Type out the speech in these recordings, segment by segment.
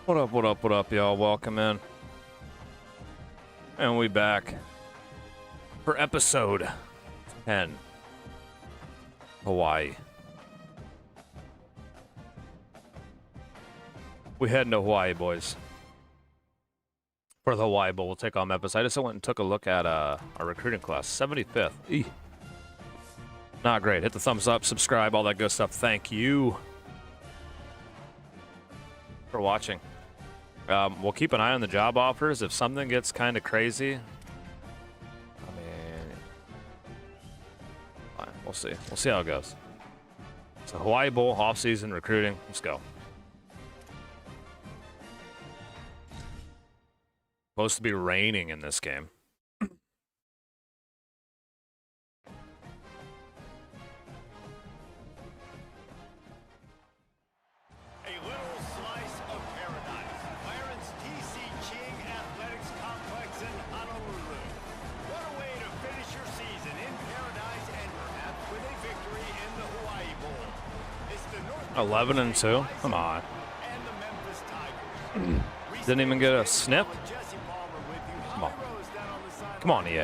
What up, y'all? Welcome in. And we back for episode 10. Hawaii. We heading to Hawaii, boys. For the Hawaii Bowl, we'll take on Memphis. I just went and took a look at our recruiting class. 75th. Eeh. Not great. Hit the thumbs up, subscribe, all that good stuff. Thank you for watching. We'll keep an eye on the job offers. If something gets kind of crazy, I mean, fine, we'll see. We'll see how it goes. So Hawaii Bowl, off-season, recruiting. Let's go. Supposed to be raining in this game. And 11-2. Come on. Didn't even get a snip. Come on. Come on, EA.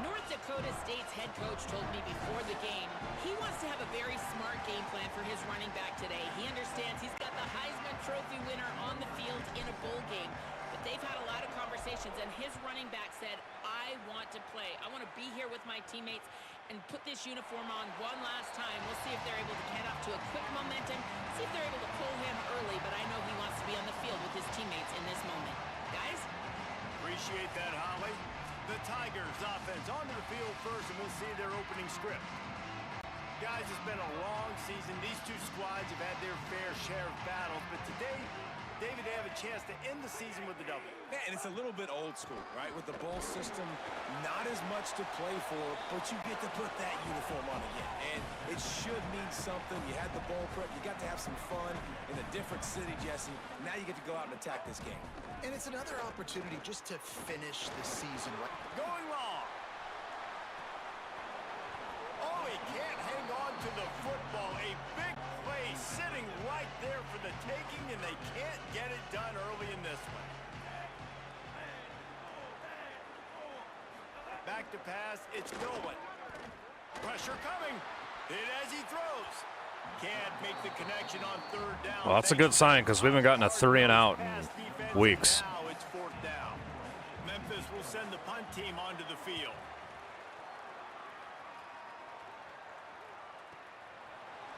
North Dakota State's head coach told me before the game he wants to have a very smart game plan for his running back today. He understands he's got the Heisman Trophy winner on the field in a bowl game. But they've had a lot of conversations, and his running back said, I want to play. I want to be here with my teammates and put this uniform on one last time. We'll see if they're able to get up to a quick momentum, see if they're able to pull him early, but I know he wants to be on the field with his teammates in this moment. Guys? Appreciate that, Holly. The Tigers offense onto the field first, and we'll see their opening script. Guys, it's been a long season. These two squads have had their fair share of battles, but today, David, they have a chance to end the season with a double. Yeah, and it's a little bit old school, right? With the bowl system, not as much to play for, but you get to put that uniform on again. And it should mean something. You had the bowl prep. You got to have some fun in a different city, Jesse. Now you get to go out and attack this game. And it's another opportunity just to finish the season right. Going long. Oh, he can't hang on to the football. A big play sitting right there for the taking, and they can't get it done early in this one. Back to pass, it's going. Pressure coming. Hit as he throws. Can't make the connection on third down. Well, that's a good sign because we haven't gotten a 3-and-out in weeks. Now it's fourth down. Memphis will send the punt team onto the field.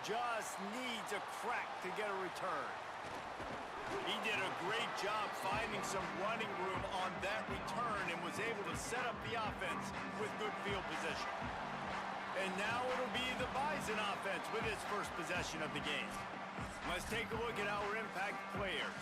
Just needs a crack to get a return. He did a great job finding some running room on that return and was able to set up the offense with good field position. And now it'll be the Bison offense with his first possession of the game. Let's take a look at our impact players.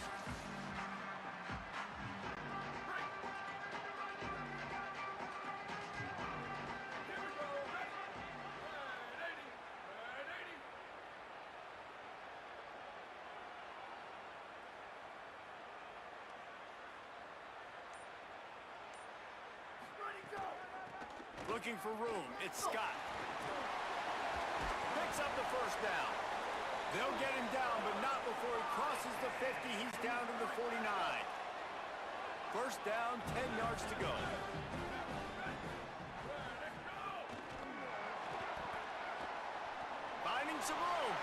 Looking for room, it's Scott. Picks up the first down. They'll get him down, but not before he crosses the 50. He's down to the 49. First down, 10 yards to go. Finding some room.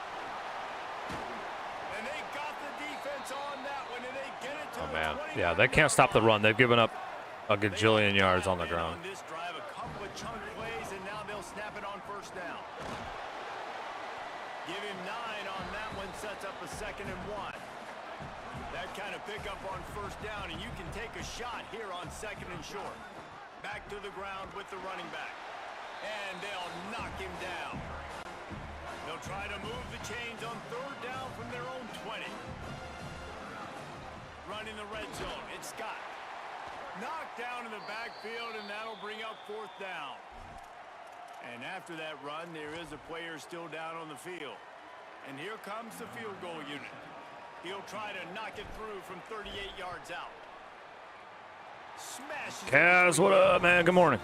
And they got the defense on that one, and they get it to Oh, the man. 20. Yeah, they can't stop the run. They've given up a gajillion yards on the ground. On this drive, a couple of chunk plays, and now they'll snap it on first down. Give him 9 on that one, sets up a 2nd and 1. That kind of pickup on first down, and you can take a shot here on 2nd and short. Back to the ground with the running back. And they'll knock him down. They'll try to move the chains on third down from their own 20. Running the red zone, it's Scott. Knocked down in the backfield, and that'll bring up fourth down. And after that run, there is a player still down on the field. And here comes the field goal unit. He'll try to knock it through from 38 yards out. Smashes. Kaz, what up, man? Good morning.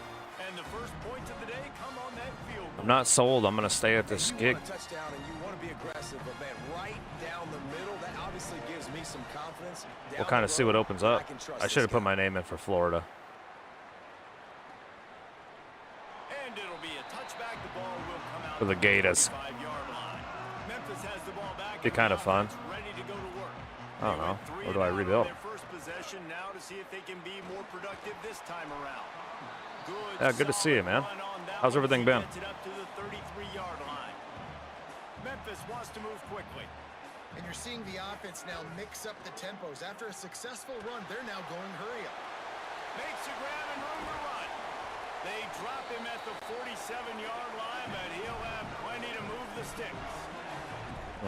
And the first points of the day come on that field goal. I'm not sold. I'm going to stay at this You gig. want a touchdown and you want to be aggressive, but man, right down the middle, that obviously gives me some confidence. We'll kind of see what opens up. I should have put my name in for Florida. And it'll be a touchback. The ball will come out For the Gators. 5-yard line. Memphis has the ball back. Be kind of fun. Ready to go to work. I don't know. Where do I rebuild? Their first possession now to see if they can be more productive this time around. Yeah, good to see you, man. How's everything been? Gets it up to the 33-yard line. Memphis wants to move quickly. And you're seeing the offense now mix up the tempos. After a successful run, they're now going hurry up. Makes a grab and room to run. They drop him at the 47-yard line, but he'll have plenty to move the sticks.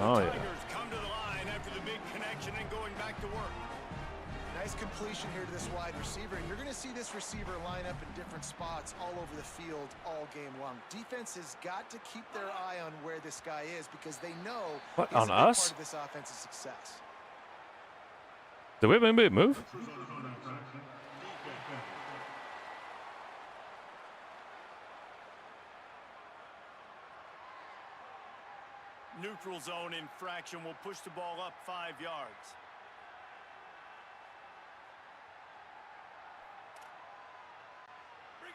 Oh, The yeah. Tigers come to the line after the big connection and going back to work. Nice completion here to this wide receiver. And you're going to see this receiver line up in different spots all over the field all game long. Defense has got to keep their eye on where this guy is because they know What, he's a on big us? part of this offense's success. Did we have anybody move? Neutral zone infraction will push the ball up 5 yards.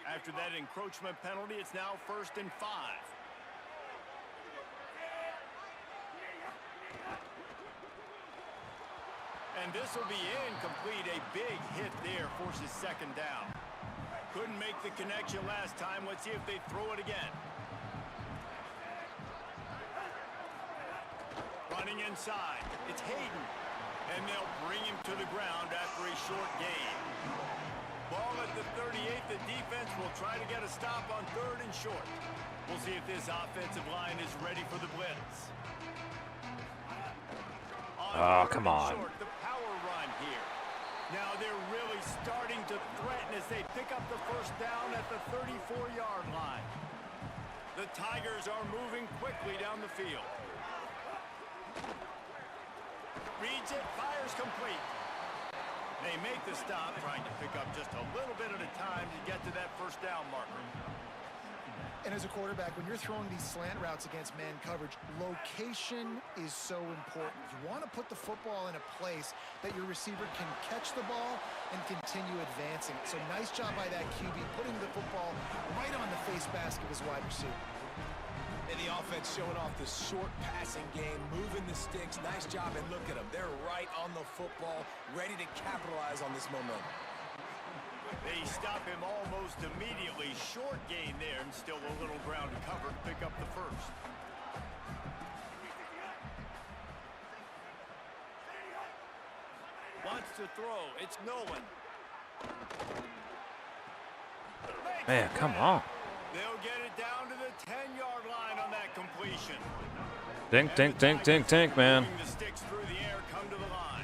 After that encroachment penalty, it's now 1st and 5. And this will be incomplete. A big hit there forces 2nd down. Couldn't make the connection last time. Let's see if they throw it again. Running inside. It's Hayden. And they'll bring him to the ground after a short gain. Ball at the 38. The defense will try to get a stop on 3rd and short. We'll see if this offensive line is ready for the blitz. Oh, come on. Short, the power run here. Now they're really starting to threaten as they pick up the 1st down at the 34-yard line. The Tigers are moving quickly down the field. Reads it, fires complete. They make the stop, trying to pick up just a little bit at a time to get to that 1st down marker. And as a quarterback, when you're throwing these slant routes against man coverage, location is so important. You want to put the football in a place that your receiver can catch the ball and continue advancing. So nice job by that QB, putting the football right on the face mask of his wide receiver. And the offense showing off the short passing game, moving the sticks. Nice job, and look at them. They're right on the football, ready to capitalize on this momentum. They stop him almost immediately. Short gain there, and still a little ground to cover to pick up the 1st. Wants to throw. It's Nolan. Man, come on. They'll get it down to the 10-yard line on that completion. Dink, dink, dink, dink, dink, man. Moving the sticks through the air, come to the line.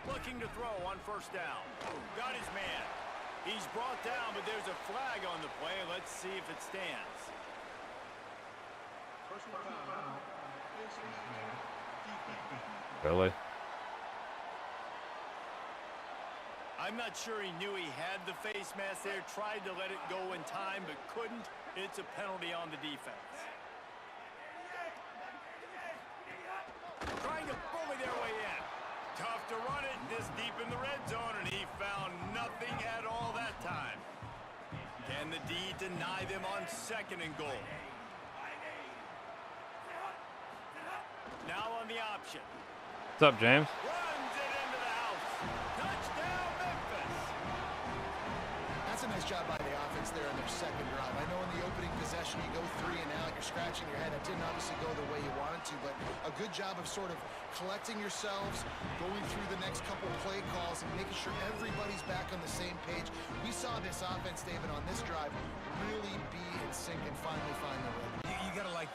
Looking to throw on 1st down. Got his man. He's brought down, but there's a flag on the play. Let's see if it stands. Really? I'm not sure he knew he had the face mask there. Tried to let it go in time, but couldn't. It's a penalty on the defense. Trying to bully their way in. Tough to run it this deep in the red zone, and he found nothing at all that time. Can the D deny them on 2nd and goal? Now on the option. What's up, James? Runs it into the house. Touchdown, Memphis. That's a nice job by the offense there on their 2nd drive. I know in the opening possession you go 3 and out, you're scratching your head. It didn't obviously go the way you wanted to, but a good job of sort of collecting yourselves, going through the next couple play calls, and making sure everybody's back on the same page. We saw this offense, David, on this drive really be in sync and finally find the rhythm.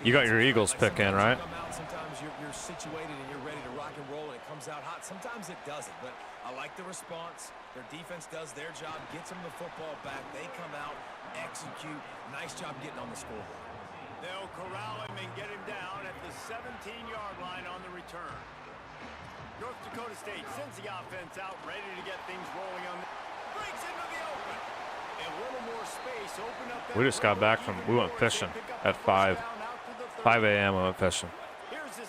You got your Eagles pick in, right? Sometimes you're situated and you're ready to rock and roll and it comes out hot. Sometimes it doesn't, but I like the response. Their defense does their job, gets them the football back. They come out, execute. Nice job getting on the scoreboard. They'll corral him and get him down at the 17-yard line on the return. North Dakota State sends the offense out, ready to get things rolling on the... Breaks into the open. A little more space, open up that... We just got back from, we went fishing at 5 a.m. we went fishing.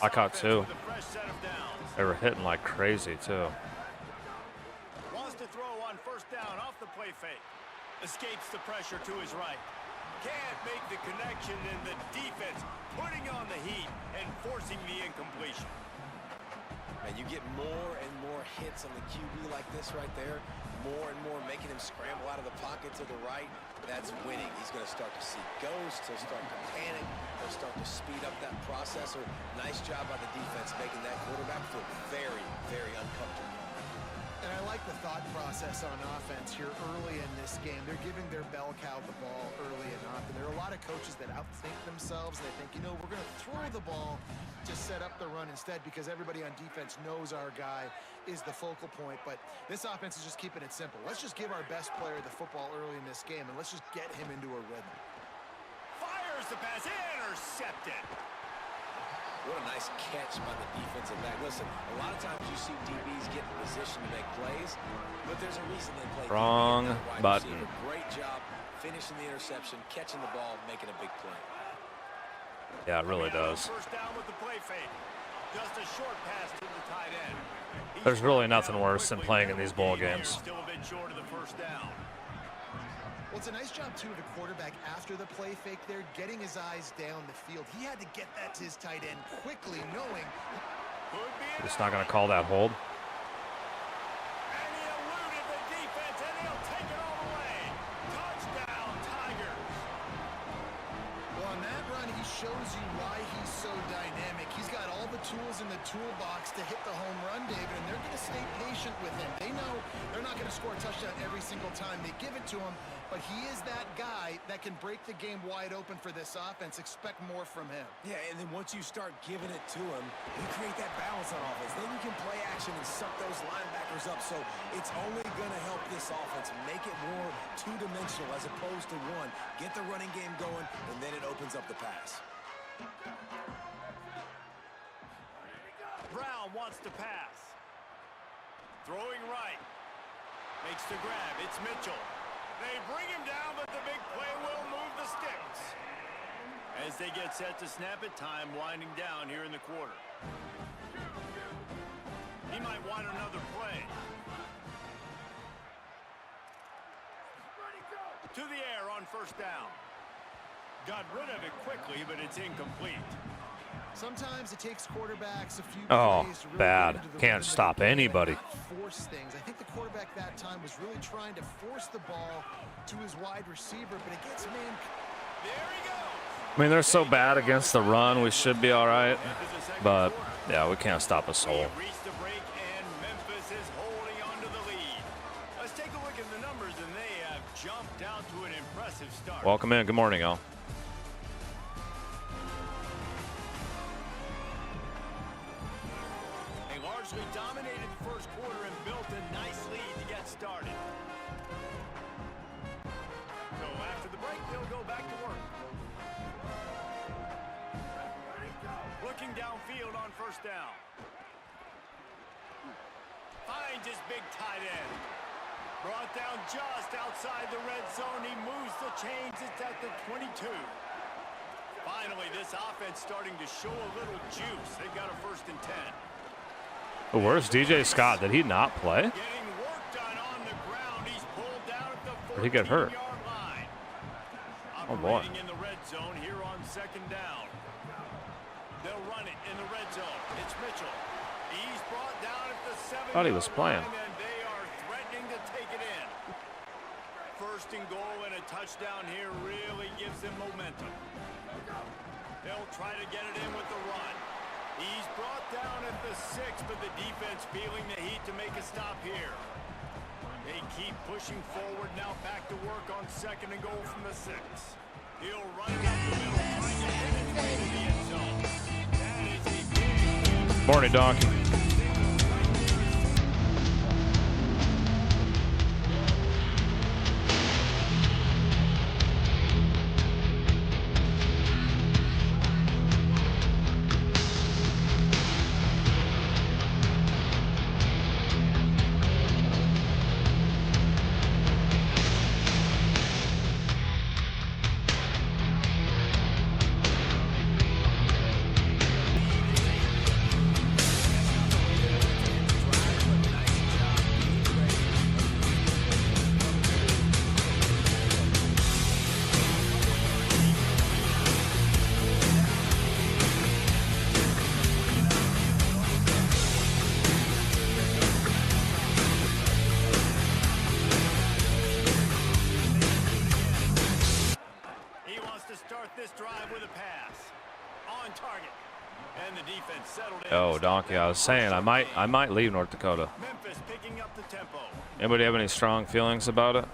I caught 2. They were hitting like crazy too. Wants to throw on first down off the play fake. Escapes the pressure to his right. Can't make the connection, and the defense putting on the heat and forcing the incompletion. And you get more and more hits on the QB like this right there. More and more making him scramble out of the pocket to the right. That's winning. He's going to start to see ghosts. He'll start to panic. He'll start to speed up that processor. Nice job by the defense making that quarterback feel very, very uncomfortable. And I like the thought process on offense here early in this game. They're giving their bell cow the ball early enough. And there are a lot of coaches that outthink themselves. They think, you know, we're going to throw the ball to set up the run instead because everybody on defense knows our guy is the focal point. But this offense is just keeping it simple. Let's just give our best player the football early in this game, and let's just get him into a rhythm. Fires the pass, intercepted. What a nice catch by the defensive back. Listen, a lot of times you see DBs get in position to make plays, but there's a reason they play. Wrong button. Great job finishing the interception, catching the ball, making a big play. Yeah, it really does. First down with the play fake. Just a short pass to the tight end. There's really nothing worse than playing in these bowl games. Still a bit short of the first down. Well, it's a nice job, too, of the quarterback after the play fake there, getting his eyes down the field. He had to get that to his tight end quickly, knowing... Just not going to call that hold. And he eluded the defense, and he'll take it all the way. Touchdown, Tigers. Well, on that run, he shows you why he's so dynamic. He's got all the tools in the toolbox to hit the home run, David, and they're going to stay patient with him. They know they're not going to score a touchdown every single time they give it to him, but he is that guy that can break the game wide open for this offense. Expect more from him. Yeah, and then once you start giving it to him, you create that balance on offense. Then you can play action and suck those linebackers up. So it's only going to help this offense make it more two-dimensional as opposed to one. Get the running game going, and then it opens up the pass. Brown wants to pass. Throwing right. Makes the grab. It's Mitchell. They bring him down, but the big play will move the sticks. As they get set to snap it, time winding down here in the quarter. He might want another play. To the air on first down. Got rid of it quickly, but it's incomplete. Sometimes it takes quarterbacks a few plays to really bad. get into the Can't rhythm stop of the game, anybody. not force things. I think the quarterback that time was really trying to force the ball to his wide receiver, but it gets man. There he goes. I mean, they're so bad against the run, we should be all right. But, yeah, we can't stop a soul. Reached the break, and Memphis is holding on to the lead. Let's take a look at the numbers, and they have jumped out to an impressive start. Welcome in. Good morning, y'all. They largely dominated the first quarter and built a nice lead to get started. So after the break, they'll go back to work. Looking downfield on first down. Finds his big tight end. Brought down just outside the red zone. He moves the chains. It's at the 22. Finally, this offense starting to show a little juice. They've got a 1st and 10. Where's DJ Scott? Did he not play? Getting work done on the ground. He's pulled down at the 14-yard Or he get hurt? line. Oh, boy. Operating in the red zone here on 2nd down. They'll run it in the red zone. It's Mitchell. He's brought down at the 7-yard Thought he was playing. line, and they are threatening to take it in. 1st and goal and a touchdown here really gives them momentum. They'll try to get it in with the run. He's brought down at the 6, but the defense feeling the heat to make a stop here. They keep pushing forward, now back to work on 2nd and goal from the 6. He'll run it up the middle, trying to hit his way to the end zone. That is a big... Morning, Donkey. with a pass. On target. And the defense settled in. Oh, donkey! I was saying I might leave North Dakota. Memphis picking up the tempo. Anybody have any strong feelings about it?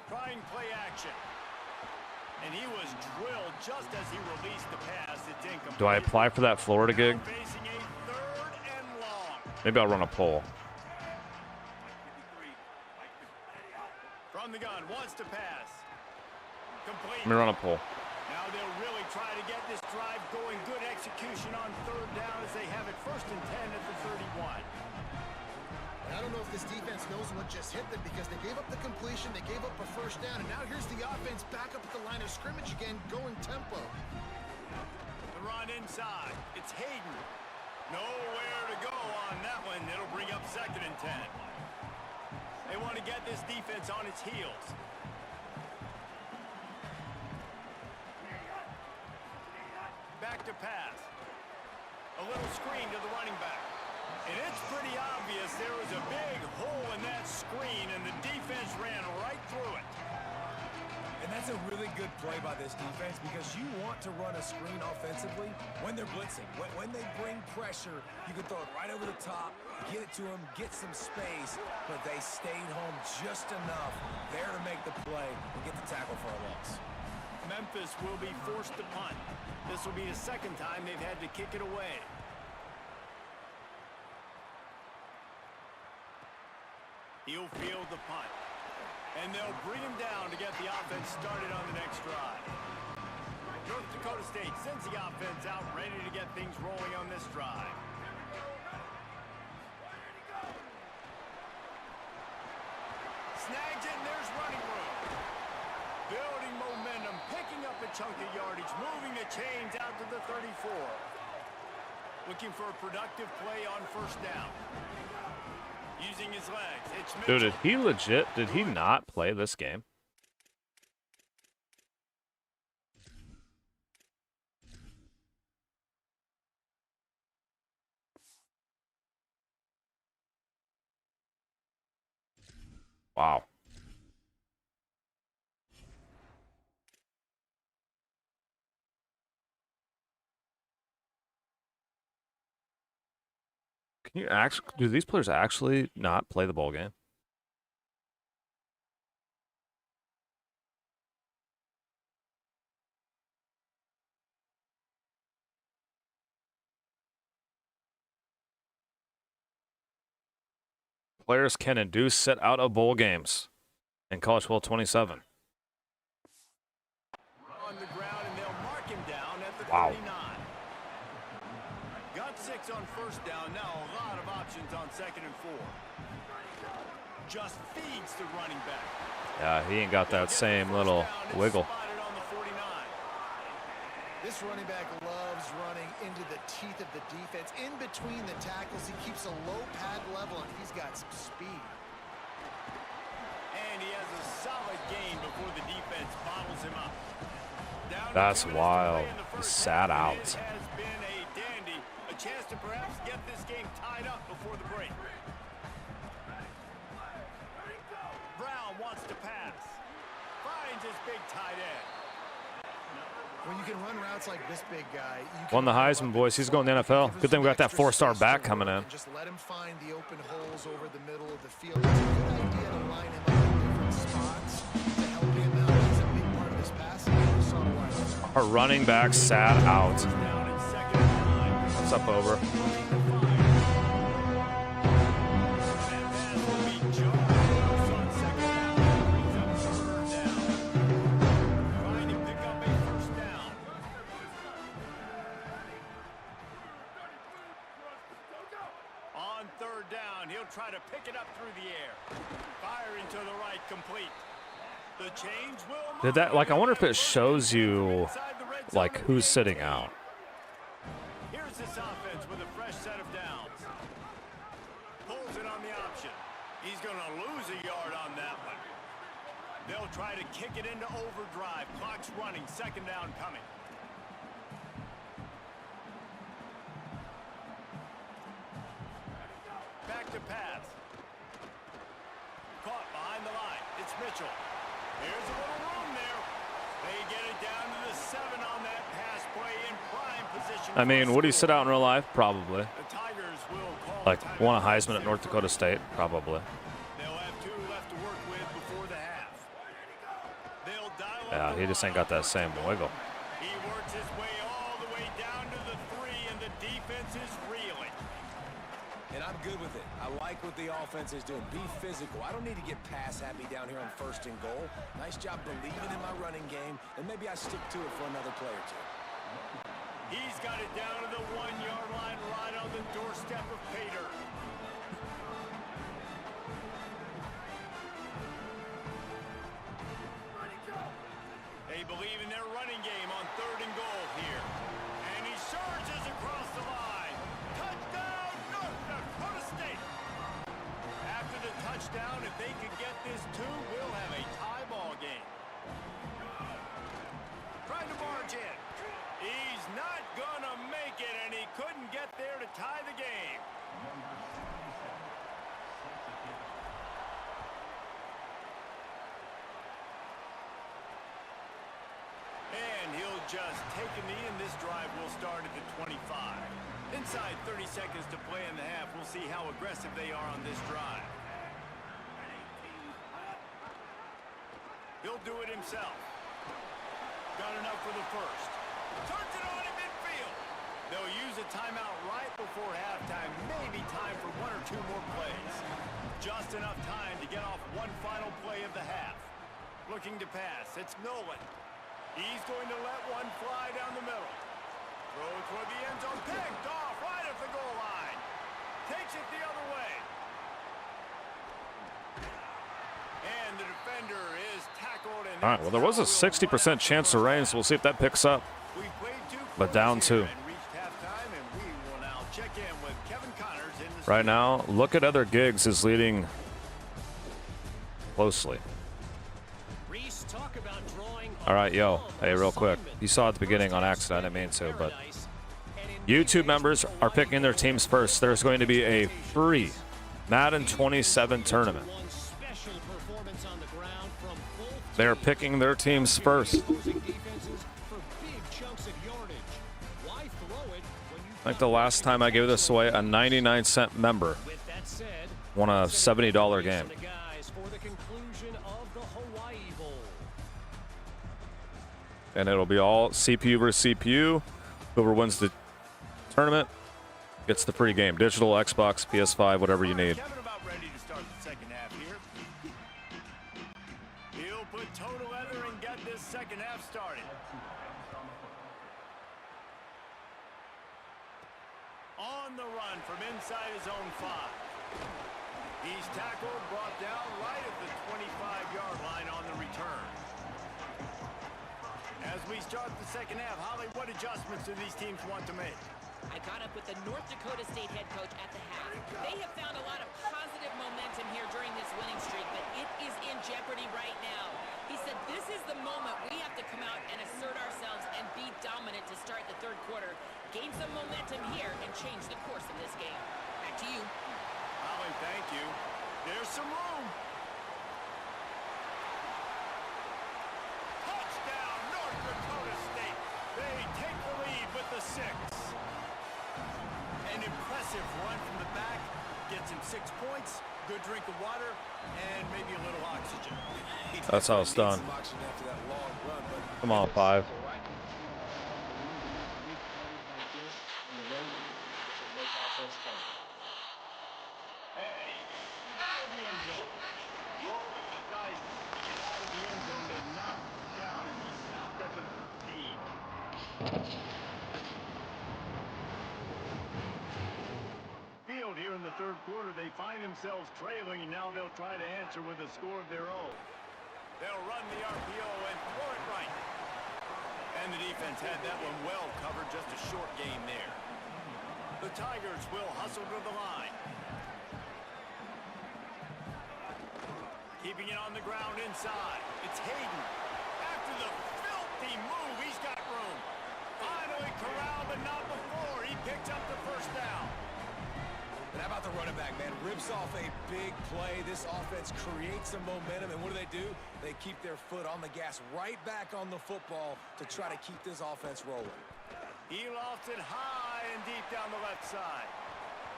Trying play action. And he was drilled just as he released the pass. It's incomplete. Do I apply for that Florida gig? Facing a 3rd and long. Maybe I'll run a poll. From the gun, wants to pass. Complete. Let me run a poll. Now they'll really try to get this drive going. Good execution on 3rd down as they have it 1st and 10 at the 31. I don't know if this defense knows what just hit them because they gave up the completion, they gave up a 1st down, and now here's the offense back up at the line of scrimmage again, going tempo. The run inside. It's Hayden. Nowhere to go on that one. It'll bring up 2nd and 10. They want to get this defense on its heels. Back to pass. A little screen to the running back. And it's pretty obvious there was a big hole in that screen, and the defense ran right through it. And that's a really good play by this defense because you want to run a screen offensively when they're blitzing. When they bring pressure, you can throw it right over the top, get it to them, get some space, but they stayed home just enough there to make the play and get the tackle for a loss. Memphis will be forced to punt. This will be the 2nd time they've had to kick it away. He'll field the punt. And they'll bring him down to get the offense started on the next drive. North Dakota State sends the offense out, ready to get things rolling on this drive. Snags it, and there's running room. Building momentum, picking up a chunk of yardage, moving the chains out to the 34. Looking for a productive play on 1st down. Using his legs. It's Mitchell. Dude, did he not play this game? Wow. Do these players actually not play the bowl game? Players can induce sit out of bowl games in College Bowl 27. On the ground, and they'll mark him down at the 39. Got 6 on 1st down. Now a lot of options on 2nd and 4. Just feeds the running back. Yeah, he ain't got that same little wiggle. On the 49. This running back loves running into the teeth of the defense. In between the tackles, he keeps a low pad level, and he's got some speed. And he has a solid gain before the defense bottles him up. That's wild. He sat out. It has been a dandy. A chance to perhaps get this game tied up before the break. Brown wants to pass. Finds his big tight end. When you can run routes like this big guy, you Won the Heisman, boys. He's going to the NFL. Good thing we got that 4-star back coming in. Just let him find the open holes over the middle of the field. It's a good idea to line him up in different spots to help him out. He's a big part of this passing. We saw why. Our running back sat out. Down in 2nd and 9. What's up, over? Try to pick it up through the air. Firing to the right, complete. The change will Did that, like, I wonder if it shows you, like, who's sitting out. Here's this offense with a fresh set of downs. Pulls it on the option. He's going to lose a yard on that one. They'll try to kick it into overdrive. Clock's running. 2nd down coming. Back to pass. Caught behind the line. It's Mitchell. There's a little room there. They get it down to the 7 on that pass play in prime position. I mean, would he sit out in real life? Probably. The Tigers will call Like, the won a timeout. Heisman at North Dakota State? Probably. They'll have 2 left to work with before the half. They'll dial Yeah, up he the just ain't line got that on same first and wiggle. goal. He works his way all the way down to the 3, and the defense is reeling. And I'm good with it. I like what the offense is doing. Be physical. I don't need to get pass happy down here on 1st and goal. Nice job believing in my running game, and maybe I stick to it for another play or 2. He's got it down to the 1-yard line, right on the doorstep of Pater. They believe in their running game on 3rd and goal here. And he surges across the line. Touchdown, North Dakota State. After the touchdown, if they could get this 2, we'll have a tie ball game. Trying to barge in. He's not gonna make it, and he couldn't get there to tie the game. And he'll just take a knee, and this drive will start at the 25. Inside 30 seconds to play in the half. We'll see how aggressive they are on this drive. He'll do it himself. Got enough for the first. Turns it on in midfield. They'll use a timeout right before halftime. Maybe time for 1 or 2 more plays. Just enough time to get off one final play of the half. Looking to pass. It's Nolan. He's going to let one fly down the middle. Throw toward the end zone. Picked off right at the goal line. Takes it the other way. And the defender is tackled. And All right, well, there was a 60% chance of rain, so we'll see if that picks up. But down 2. Right now, Look at Other Gigs is leading closely. All right, yo, hey, real quick. You saw at the beginning on accident, I didn't mean to, but YouTube members are picking their teams first. There's going to be a free Madden 27 tournament. They're picking their teams first. I think the last time I gave this away, a 99-cent member won a $70 game. And it'll be all CPU versus CPU. Whoever wins the tournament gets the free game. Digital, Xbox, PS5, whatever you need. Kevin about ready to start the second half here. He'll put toe to leather and get this second half started. On the run from inside his own 5. He's tackled, brought down right at the 25-yard line on the return. As we start the second half, Holly, what adjustments do these teams want to make? I caught up with the North Dakota State head coach at the half. They have found a lot of positive momentum here during this winning streak, but it is in jeopardy right now. He said this is the moment we have to come out and assert ourselves and be dominant to start the 3rd quarter, gain some momentum here, and change the course of this game. Back to you. Holly, thank you. There's some room. Touchdown, North Dakota State. They take the lead with the 6. An impressive run from the back. Gets him 6 points, good drink of water, and maybe a little oxygen. That's how it's done. Come on, 5. Field here in the 3rd quarter, they find themselves trailing, and now they'll try to answer with a score of their own. They'll run the RPO and throw it right. And the defense had that one well covered, just a short game there. The Tigers will hustle to the line. Keeping it on the ground inside. It's Hayden. After the filthy move, he's got room. Finally corralled, but not before. He picks up the first down. And how about the running back, man? Rips off a big play. This offense creates some momentum, and what do? They keep their foot on the gas, right back on the football to try to keep this offense rolling. He lofts it high and deep down the left side.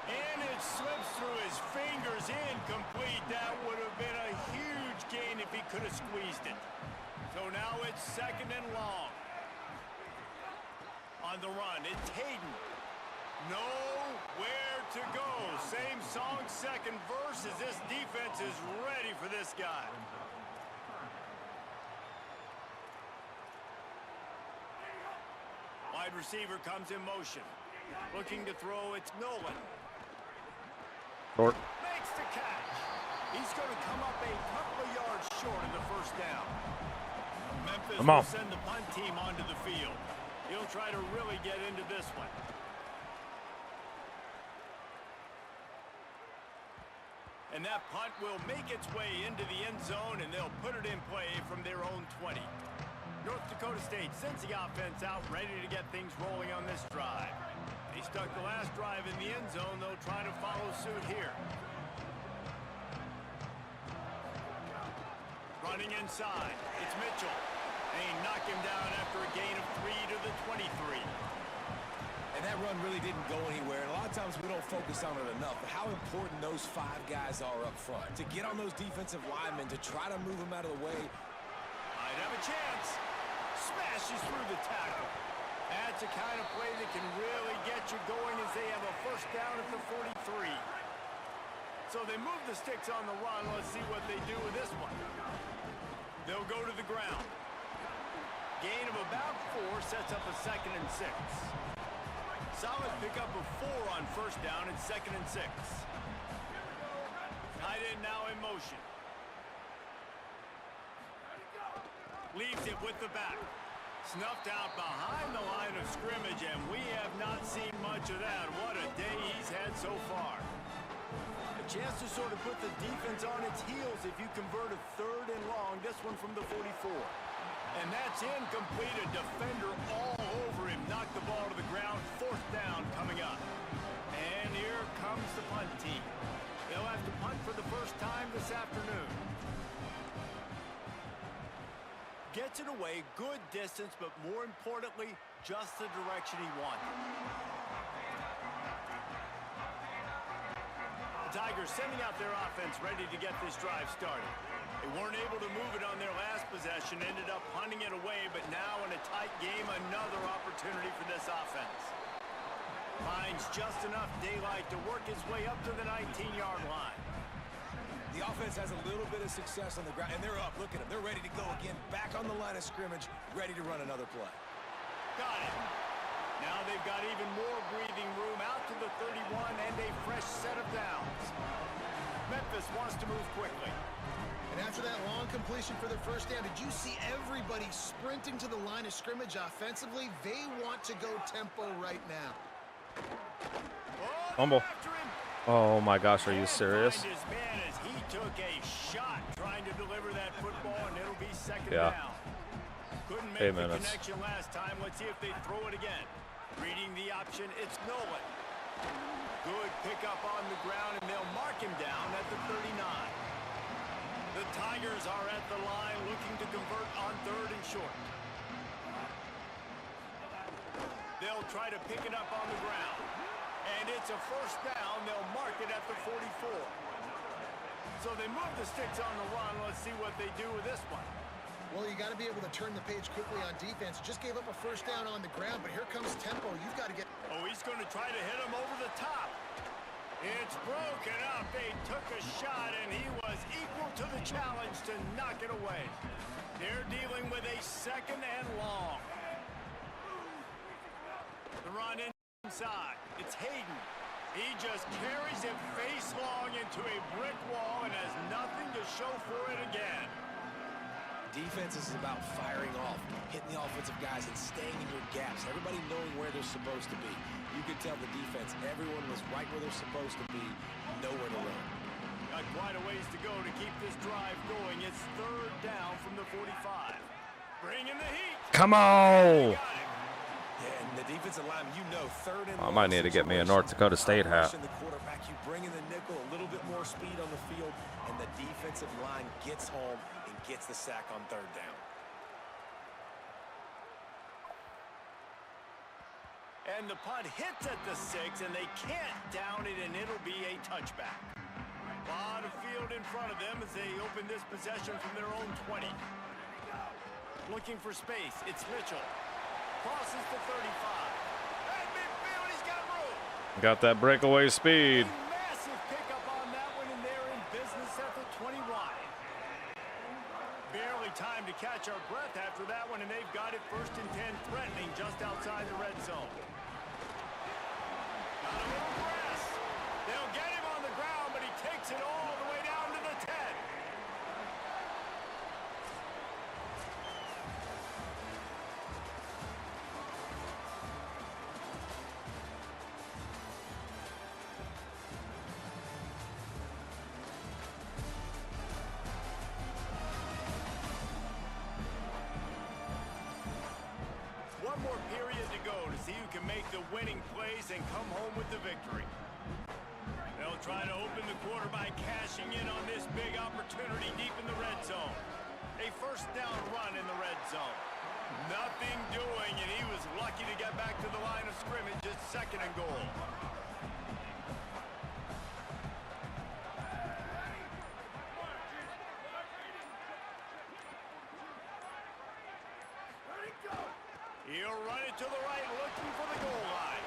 And it slips through his fingers, incomplete. That would have been a huge gain if he could have squeezed it. So now it's 2nd and long. On the run, it's Hayden. Nowhere to go. Same song, second verse, as this defense is ready for this guy. Wide receiver comes in motion. Looking to throw, it's Nolan. Short. Makes the catch. He's going to come up a couple of yards short of the first down. Memphis will send the punt team onto the field. He'll try to really get into this one. And that punt will make its way into the end zone, and they'll put it in play from their own 20. North Dakota State sends the offense out, ready to get things rolling on this drive. They stuck the last drive in the end zone. They'll try to follow suit here. Running inside, it's Mitchell. They knock him down after a gain of 3 to the 23. And that run really didn't go anywhere. And a lot of times we don't focus on it enough, but how important those 5 guys are up front. To get on those defensive linemen, to try to move them out of the way. Might have a chance. Smashes through the tackle. That's a kind of play that can really get you going as they have a first down at the 43. So they move the sticks on the run. Let's see what they do with this one. They'll go to the ground. Gain of about 4 sets up a 2nd and 6. Solid pickup of 4 on first down and 2nd and 6. Tight end now in motion. Leaves it with the back. Snuffed out behind the line of scrimmage, and we have not seen much of that. What a day he's had so far. A chance to sort of put the defense on its heels if you convert a 3rd and long. This one from the 44. And that's incomplete. A defender all over him. Knocked the ball to the ground. 4th down coming up. And here comes the punt team. They'll have to punt for the first time this afternoon. Gets it away, good distance, but more importantly, just the direction he wanted. The Tigers sending out their offense ready to get this drive started. They weren't able to move it on their last possession, ended up punting it away, but now in a tight game, another opportunity for this offense. Finds just enough daylight to work his way up to the 19-yard line. The offense has a little bit of success on the ground, and they're up. Look at them. They're ready to go again. Back on the line of scrimmage, ready to run another play. Got it. Now they've got even more breathing room out to the 31 and a fresh set of downs. Memphis wants to move quickly. And after that long completion for the first down, did you see everybody sprinting to the line of scrimmage offensively? They want to go tempo right now. Fumble. Oh my gosh, are you serious? His man as he took a shot trying to deliver that football, and it'll be 2nd Yeah. down. Couldn't make 8 the minutes. connection last time. Let's see if they throw it again. Reading the option, it's Nolan. Good pickup on the ground, and they'll mark him down at the 39. The Tigers are at the line looking to convert on 3rd and short. They'll try to pick it up on the ground. And it's a first down. They'll mark it at the 44. So they move the sticks on the run. Let's see what they do with this one. Well, you got to be able to turn the page quickly on defense. Just gave up a first down on the ground, but here comes tempo. You've got to get... Oh, he's going to try to hit him over the top. It's broken up. They took a shot, and he was equal to the challenge to knock it away. They're dealing with a 2nd and long. The run inside. It's Hayden. He just carries it face long into a brick wall and has nothing to show for it again. Defense is about firing off, hitting the offensive guys and staying in your gaps. Everybody knowing where they're supposed to be. You can tell the defense, everyone was right where they're supposed to be, nowhere to run. Got quite a ways to go to keep this drive going. It's 3rd down from the 45. Bringing the heat. Come on! Yeah, and the defensive line, you know, third and I might need to get me a North Dakota State hat. The quarterback, you bring in the nickel, a little bit more speed on the field, and the defensive line gets home and gets the sack on third down. And the punt hits at the 6, and they can't down it, and it'll be a touchback. A lot of field in front of them as they open this possession from their own 20. Looking for space. It's Mitchell. Crosses the 35. At midfield, he's got room. Got that breakaway speed. A massive pickup on that one, and they're in business at the 21. Barely time to catch our breath after that one, and they've got it 1st and 10, threatening just outside the red zone. Got a little press. They'll get him on the ground, but he takes it all the way down to the 10. One more period to go to see who can make the winning plays and come home with the victory. They'll try to open the quarter by cashing in on this big opportunity deep in the red zone. A 1st down run in the red zone. Nothing doing, and he was lucky to get back to the line of scrimmage at 2nd and goal. He'll run it to the right, looking for the goal line.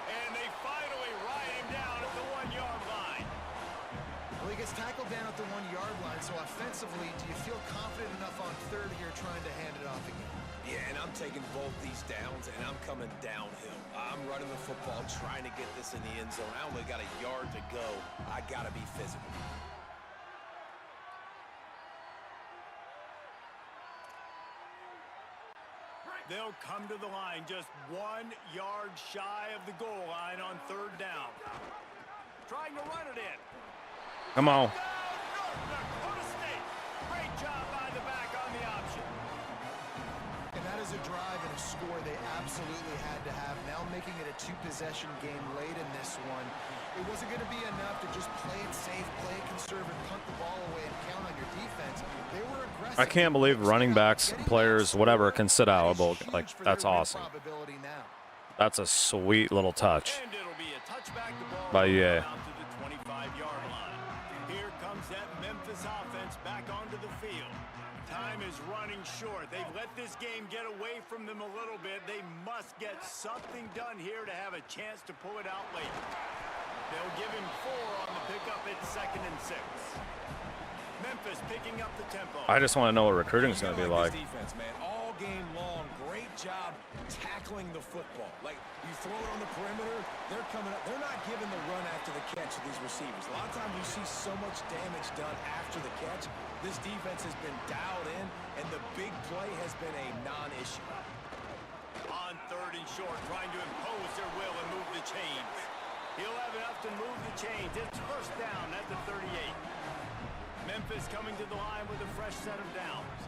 And they finally ride him down at the 1-yard line. Well, he gets tackled down at the 1-yard line, so offensively, do you feel confident enough on 3rd here trying to hand it off again? Yeah, and I'm taking both these downs, and I'm coming downhill. I'm running the football, trying to get this in the end zone. I only got a yard to go. I got to be physical. They'll come to the line just 1 yard shy of the goal line on 3rd down. Trying to run it in. Come on. North Dakota State. Great job by the back on the option. And that is a drive and a score they absolutely had to have. Now making it a 2-possession game late in this one. It wasn't going to be enough to just play it safe, play it conservative, punt the ball away, and count on your defense. They were aggressive. I can't believe running backs, players, whatever, can sit out. Like, that's awesome. That's a sweet little touch And it'll be a touchback. The ball by EA. down to the 25-yard line. Here comes that Memphis offense back onto the field. Time is running short. They've let this game get away from them a little bit. They must get something done here to have a chance to pull it out later. They'll give him 4 on the pickup at 2nd and 6. Memphis picking up the tempo. I just want to know what recruiting is going to be like. Defense, man, all game long, great job tackling the football. Like, you throw it on the perimeter, they're coming up. They're not giving the run after the catch to these receivers. A lot of times you see so much damage done after the catch. This defense has been dialed in, and the big play has been a non-issue. On 3rd and short, trying to impose their will and move the chains. He'll have enough to move the chains. It's 1st down at the 38. Memphis coming to the line with a fresh set of downs.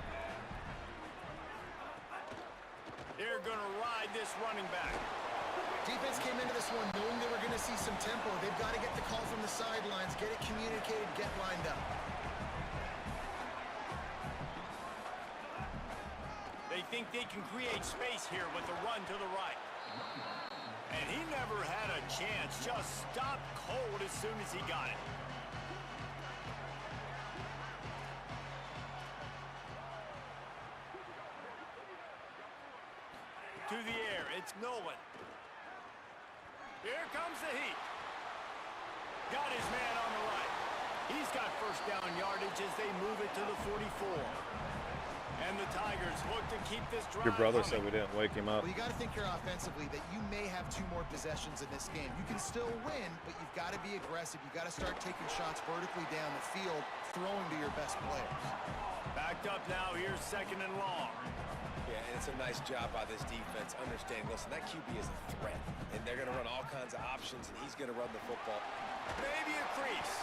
They're going to ride this running back. Defense came into this one knowing they were going to see some tempo. They've got to get the call from the sidelines, get it communicated, get lined up. They think they can create space here with the run to the right. And he never had a chance. Just stopped cold as soon as he got it. To the air, it's Nolan. Here comes the heat. Got his man on the right. He's got 1st down yardage as they move it to the 44. And the Tigers look to keep this drive. Your brother coming. said we didn't wake him up. Well, you got to think here offensively that you may have 2 more possessions in this game. You can still win, but you've got to be aggressive. You've got to start taking shots vertically down the field, throwing to your best players. Backed up now. Here's 2nd and long. Yeah, and it's a nice job by this defense. Understand, listen, that QB is a threat, and they're going to run all kinds of options, and he's going to run the football. Maybe a crease.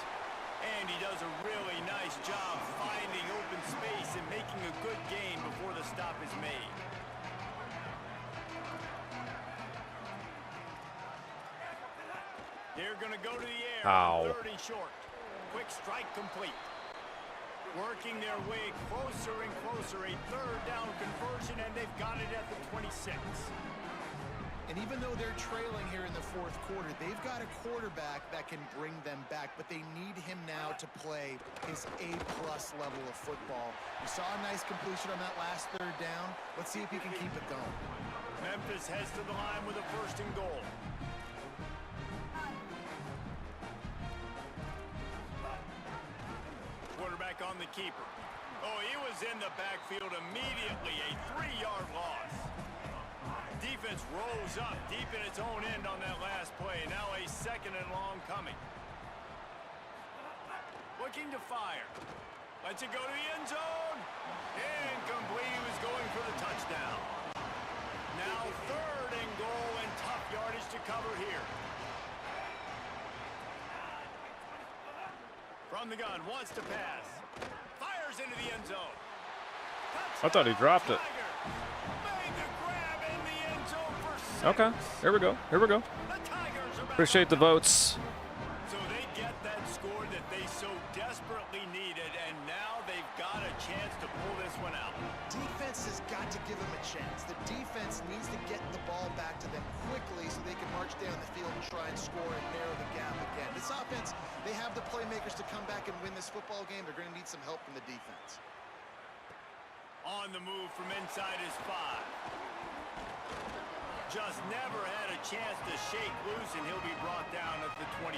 And he does a really nice job finding open space and making a good gain before the stop is made. They're going to go to the air. Ow. 30 short. Quick strike complete. Working their way closer and closer. A third down conversion, and they've got it at the 26. And even though they're trailing here in the fourth quarter, they've got a quarterback that can bring them back, but they need him now to play his A-plus level of football. We saw a nice completion on that last third down. Let's see if he can keep it going. Memphis heads to the line with a first and goal. Quarterback on the keeper. Oh, he was in the backfield immediately. A 3-yard loss. Defense rose up deep in its own end on that last play. Now a second and long coming. Looking to fire. Lets it go to the end zone. Incomplete. He was going for the touchdown. Now third and goal, and tough yardage to cover here. From the gun, wants to pass. Fires into the end zone. I thought he dropped it. Okay, here we go. Here we go. Appreciate the votes. So they get that score that they so desperately needed, and now they've got a chance to pull this one out. Defense has got to give them a chance. The defense needs to get the ball back to them quickly so they can march down the field and try and score and narrow the gap again. This offense, they have the playmakers to come back and win this football game. They're going to need some help from the defense. On the move from inside his 5. Just never had a chance to shake loose, and he'll be brought down at the 24.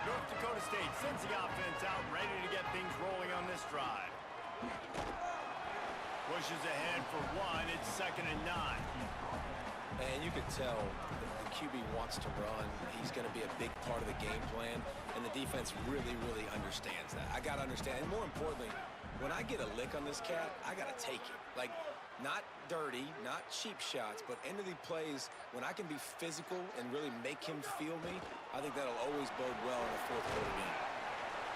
North Dakota State sends the offense out, ready to get things rolling on this drive. Pushes ahead for 1. It's 2nd and 9. And you could tell the QB wants to run. He's going to be a big part of the game plan, and the defense really, really understands that. I got to understand, and more importantly, when I get a lick on this cat, I got to take it. Like, not dirty, not cheap shots, but end of the plays, when I can be physical and really make him feel me, I think that'll always bode well in a fourth quarter game.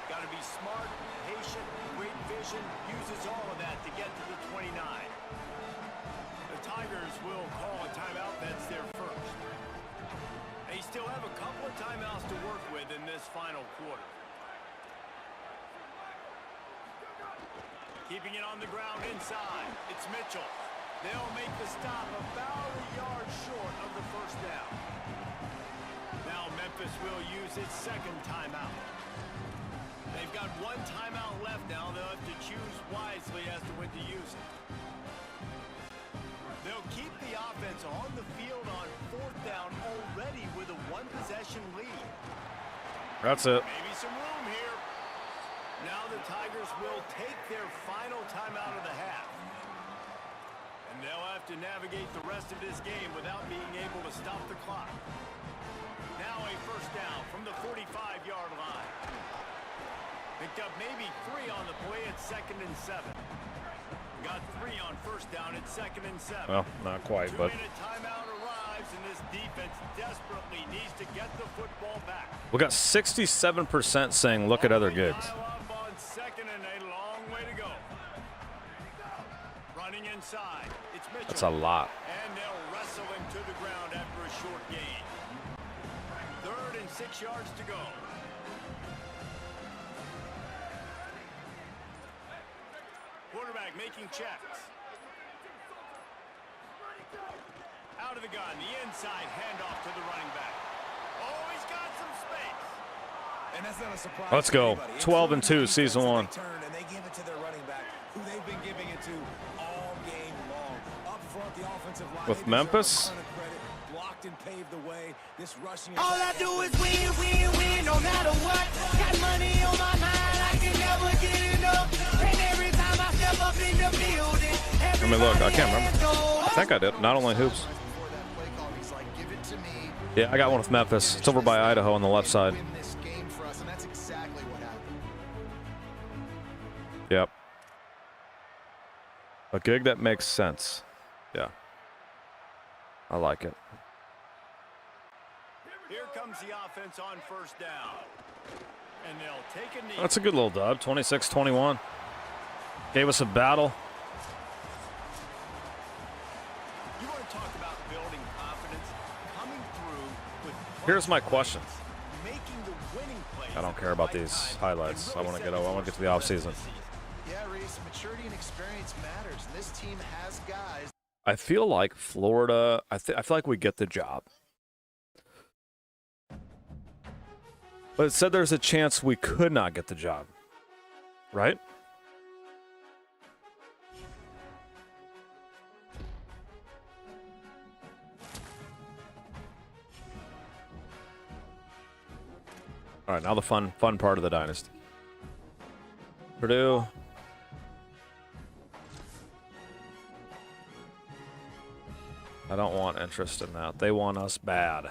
Got to be smart, patient, great vision, uses all of that to get to the 29. The Tigers will call a timeout. That's their first. They still have a couple of timeouts to work with in this final quarter. Keeping it on the ground inside. It's Mitchell. They'll make the stop about a yard short of the first down. Now Memphis will use its second timeout. They've got 1 timeout left now. They'll have to choose wisely as to when to use it. They'll keep the offense on the field on 4th down already with a 1-possession lead. That's it. Maybe some room here. Now the Tigers will take their final timeout of the half. And they'll have to navigate the rest of this game without being able to stop the clock. Now a first down from the 45-yard line. Picked up maybe 3 on the play at 2nd and 7. Got 3 on first down at 2nd and 7. Well, not quite, but 2-minute timeout arrives, and this defense desperately needs to get the football back. we got 67% saying look at other gigs. On 2nd and a long way to go. Running inside. It's Mitchell. That's a lot. And they'll wrestle him to the ground after a short gain. 3rd and 6 yards to go. Quarterback making checks. Out of the gun, the inside handoff to the running back. Oh, he's got some space. And that's not a surprise. Let's go. 12-2, season 1. And they give it to their running back, who they've been giving it to all game long. Up front, the offensive line. With Memphis. Blocked and paved the way. This rushing. All I do is win, win, win, no matter what. Got money on my mind, I can never get enough. And every time I step up in the building, Let me look. I can't remember. I think I did. Not only hoops. Before that play call, he's like, give it to me. Yeah, I got one with Memphis. It's over by Idaho on the left side. Win this game for us, and that's exactly what happened. Yep. A gig that makes sense. Yeah. I like it. Here comes the offense on first down. And they'll take a knee. That's a good little dub. 26-21. Gave us a battle. You want to talk about building confidence? Coming through with Here's my question. Making the winning plays I don't at care the about right these time highlights. can I really want to set get. I want to get to the the offseason. Yeah, Reese, maturity and experience matters, and this team has guys. I feel like Florida. I feel like we get the job, but it said there's a chance we could not get the job, right? All right, now the fun part of the dynasty. Purdue. I don't want interest in that. They want us bad.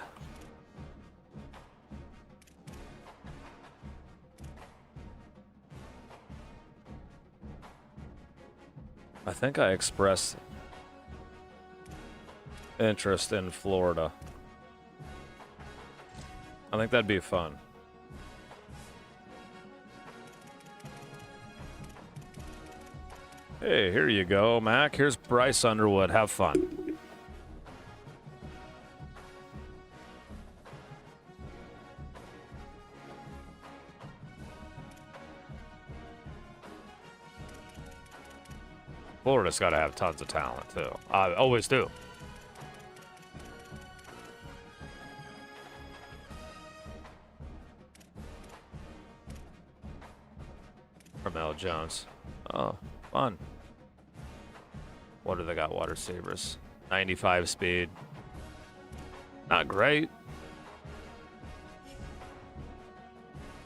I think I expressed interest in Florida. I think that'd be fun. Hey, here you go, Mac. Here's Bryce Underwood. Have fun. Florida's got to have tons of talent, too. I always do. Carmel Jones. Oh, fun. What do they got? Water Sabres. 95 speed. Not great.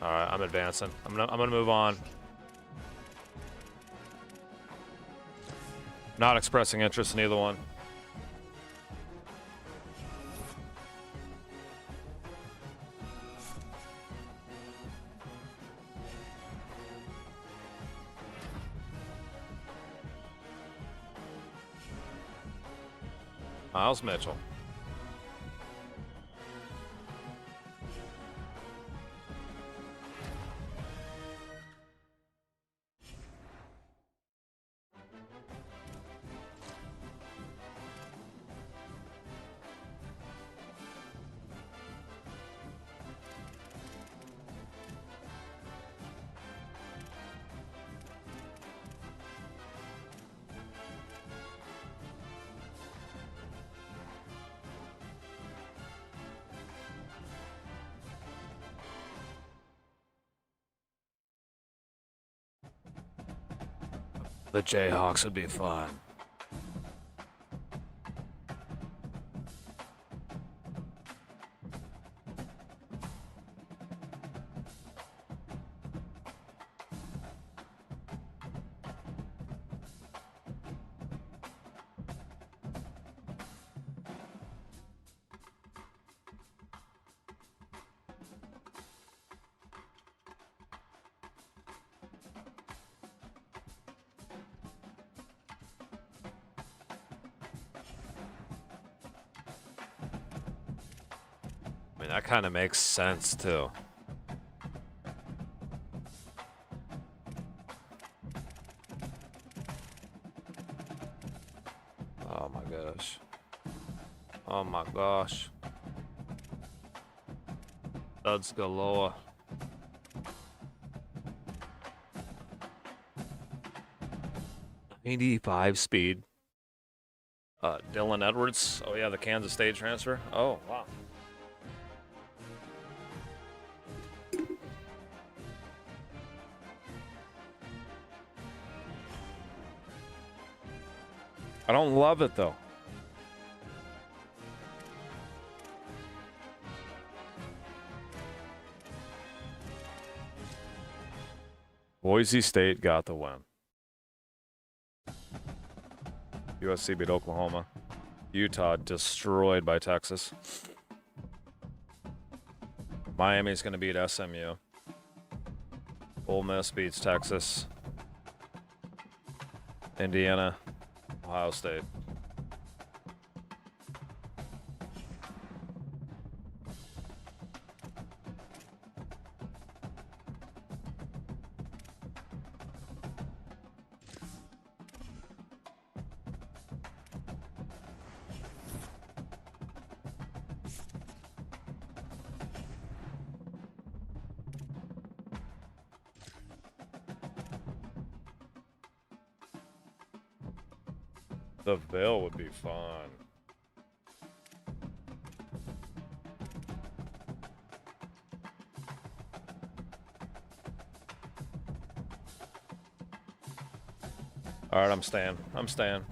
All right, I'm advancing. I'm gonna move on. Not expressing interest in either one. Miles Mitchell. The Jayhawks would be fun. I mean, that kind of makes sense, too. Oh, my gosh. Oh, my gosh. Duds galore. '85 speed. Dylan Edwards. Oh, yeah, the Kansas State transfer. Oh, wow. I don't love it, though. Boise State got the win. USC beat Oklahoma. Utah destroyed by Texas. Miami's going to beat SMU. Ole Miss beats Texas. Indiana, Ohio State. The Ville would be fun. All right, I'm staying. I'm staying.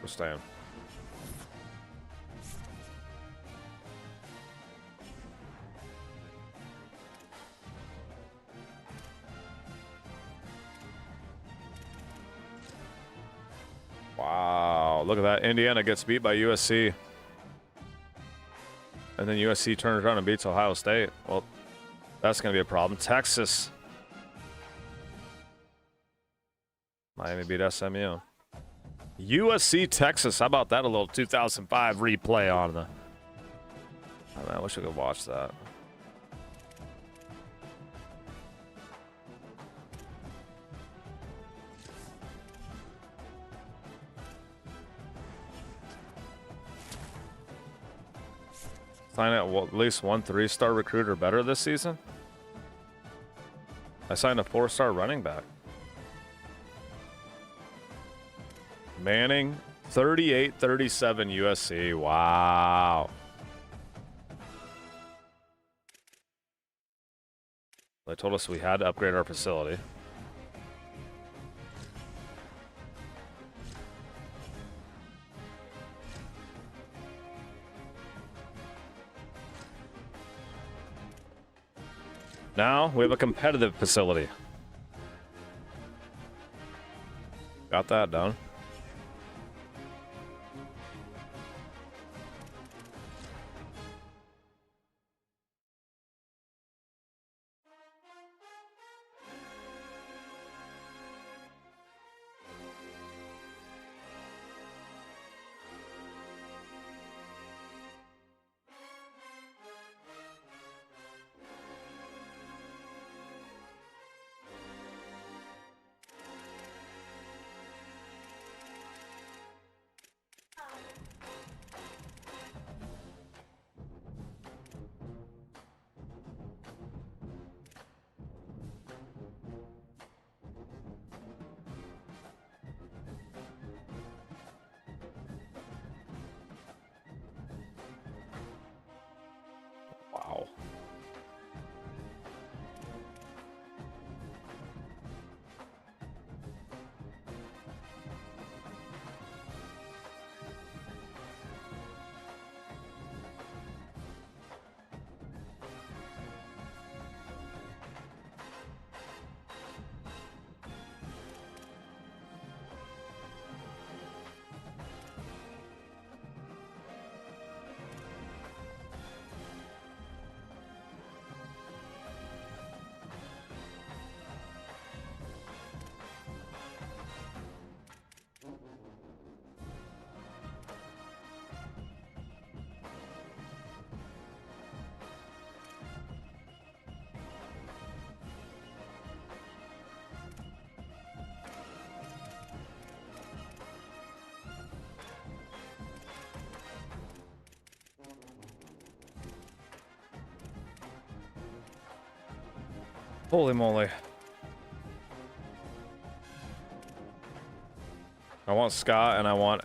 We're staying. Wow, look at that. Indiana gets beat by USC. And then USC turns around and beats Ohio State. Well, that's going to be a problem. Texas. Miami beat SMU. USC, Texas. How about that? A little 2005 replay on the... Oh, man, I wish I could watch that. Sign at least one 3-star recruiter better this season? I signed a 4-star running back. Manning, 38-37 USC. Wow. They told us we had to upgrade our facility. Now we have a competitive facility. Got that done. Wow. Holy moly. I want Scott and I want...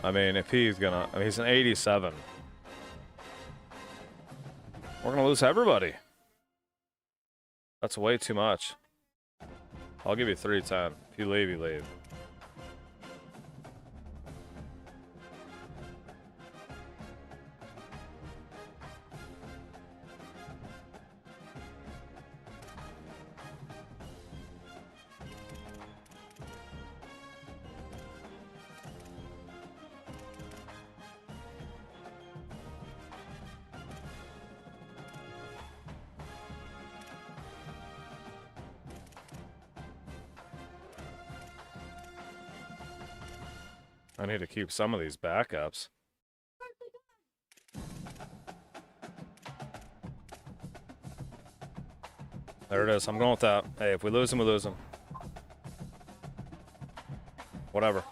I mean, if he's gonna... I mean, he's an 87. We're gonna lose everybody. That's way too much. I'll give you 310. If you leave, you leave. I need to keep some of these backups. There it is. I'm going with that. Hey, if we lose them, we lose them. Whatever.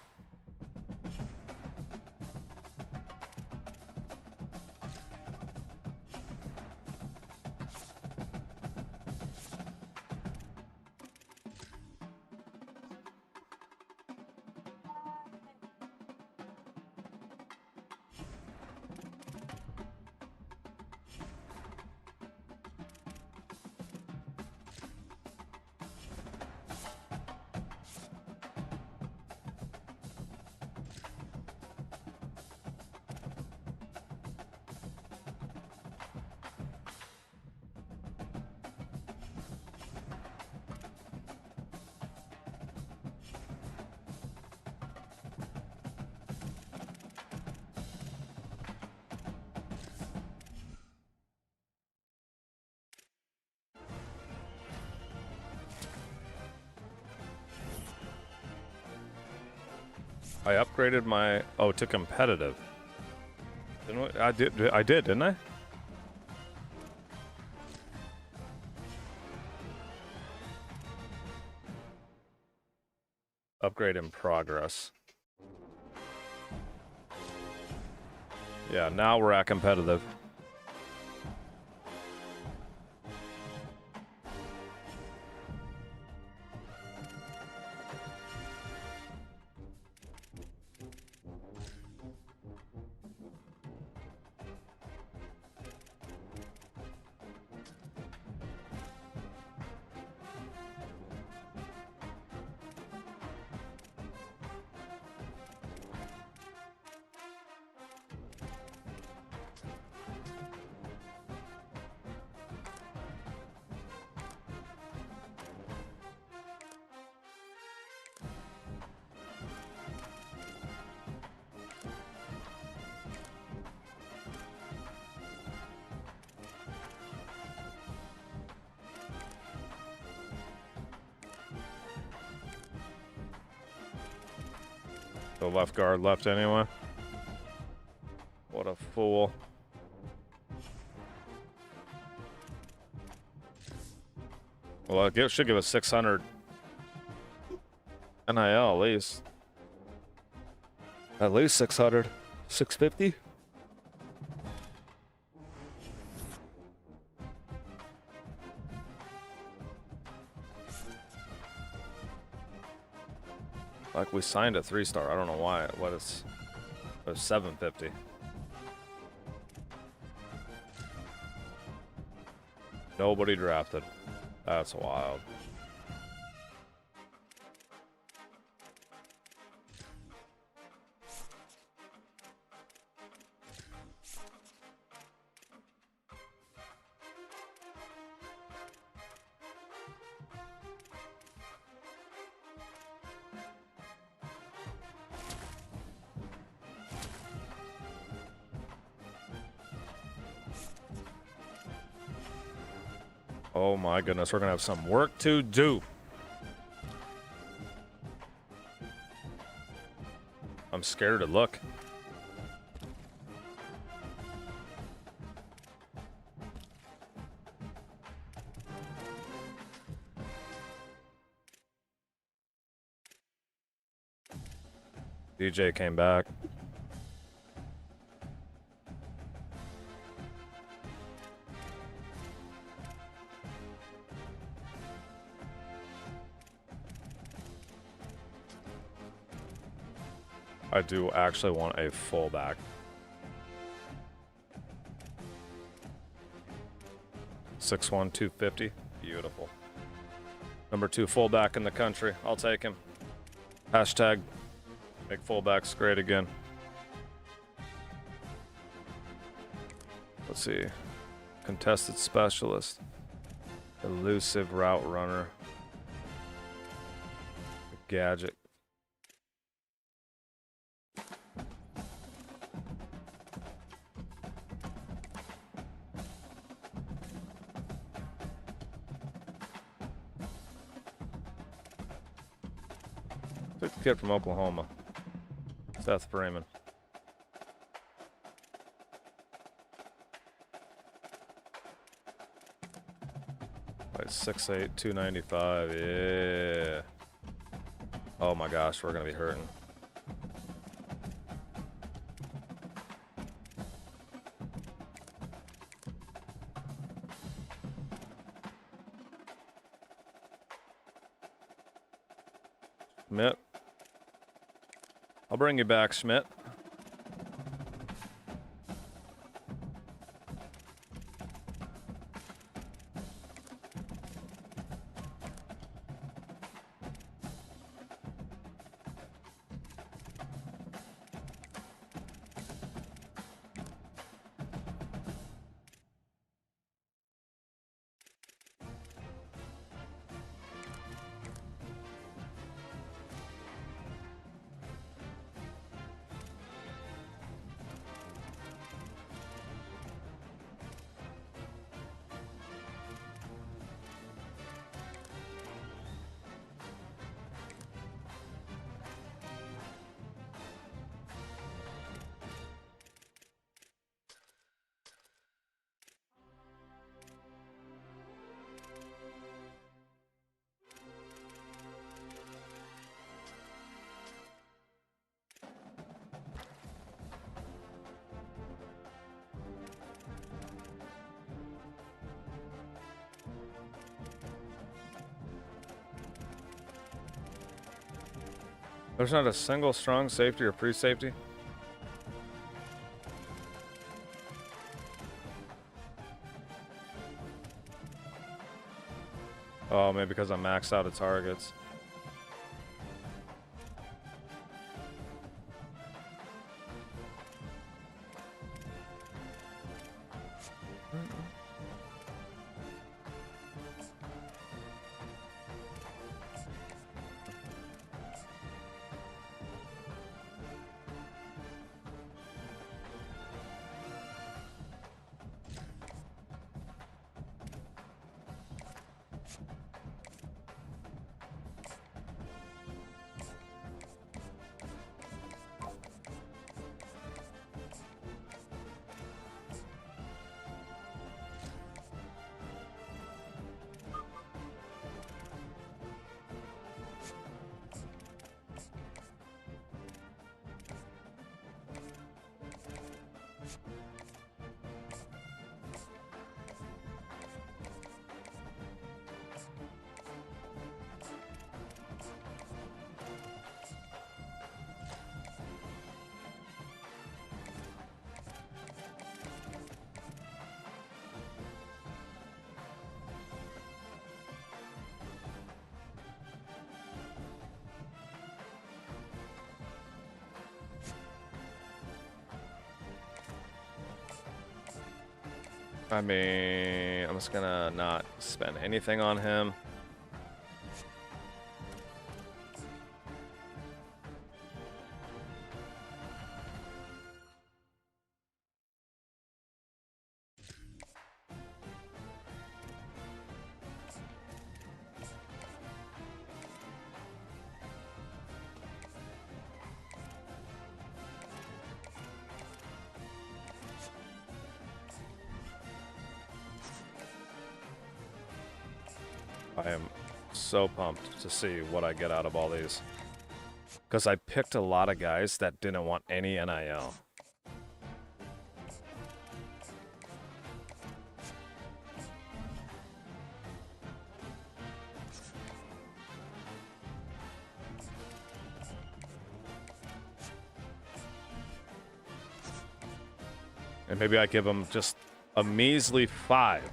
I upgraded my to competitive. Didn't I did, didn't I? Upgrade in progress. Yeah, now we're at competitive. The left guard left anyway. What a fool. Well, it should give us 600 NIL at least. At least 600. 650? Like we signed a 3-star. I don't know why. It was 750. Nobody drafted. That's wild. Oh my goodness, we're gonna have some work to do. I'm scared to look. DJ came back. I do actually want a fullback. .6'1", 250. Beautiful. Number 2 fullback in the country. I'll take him. Hashtag make fullbacks great again. Let's see. Contested specialist. Elusive route runner. Gadget. Took the kid from Oklahoma, Seth Freeman. Like 6'8", 295, yeah. Oh my gosh, we're gonna be hurting. Schmidt. I'll bring you back, Schmidt. There's not a single strong safety or free safety. Oh, maybe because I'm maxed out of targets. I mean, I'm just gonna not spend anything on him. I am so pumped to see what I get out of all these. Because I picked a lot of guys that didn't want any NIL. And maybe I give them just a measly 5.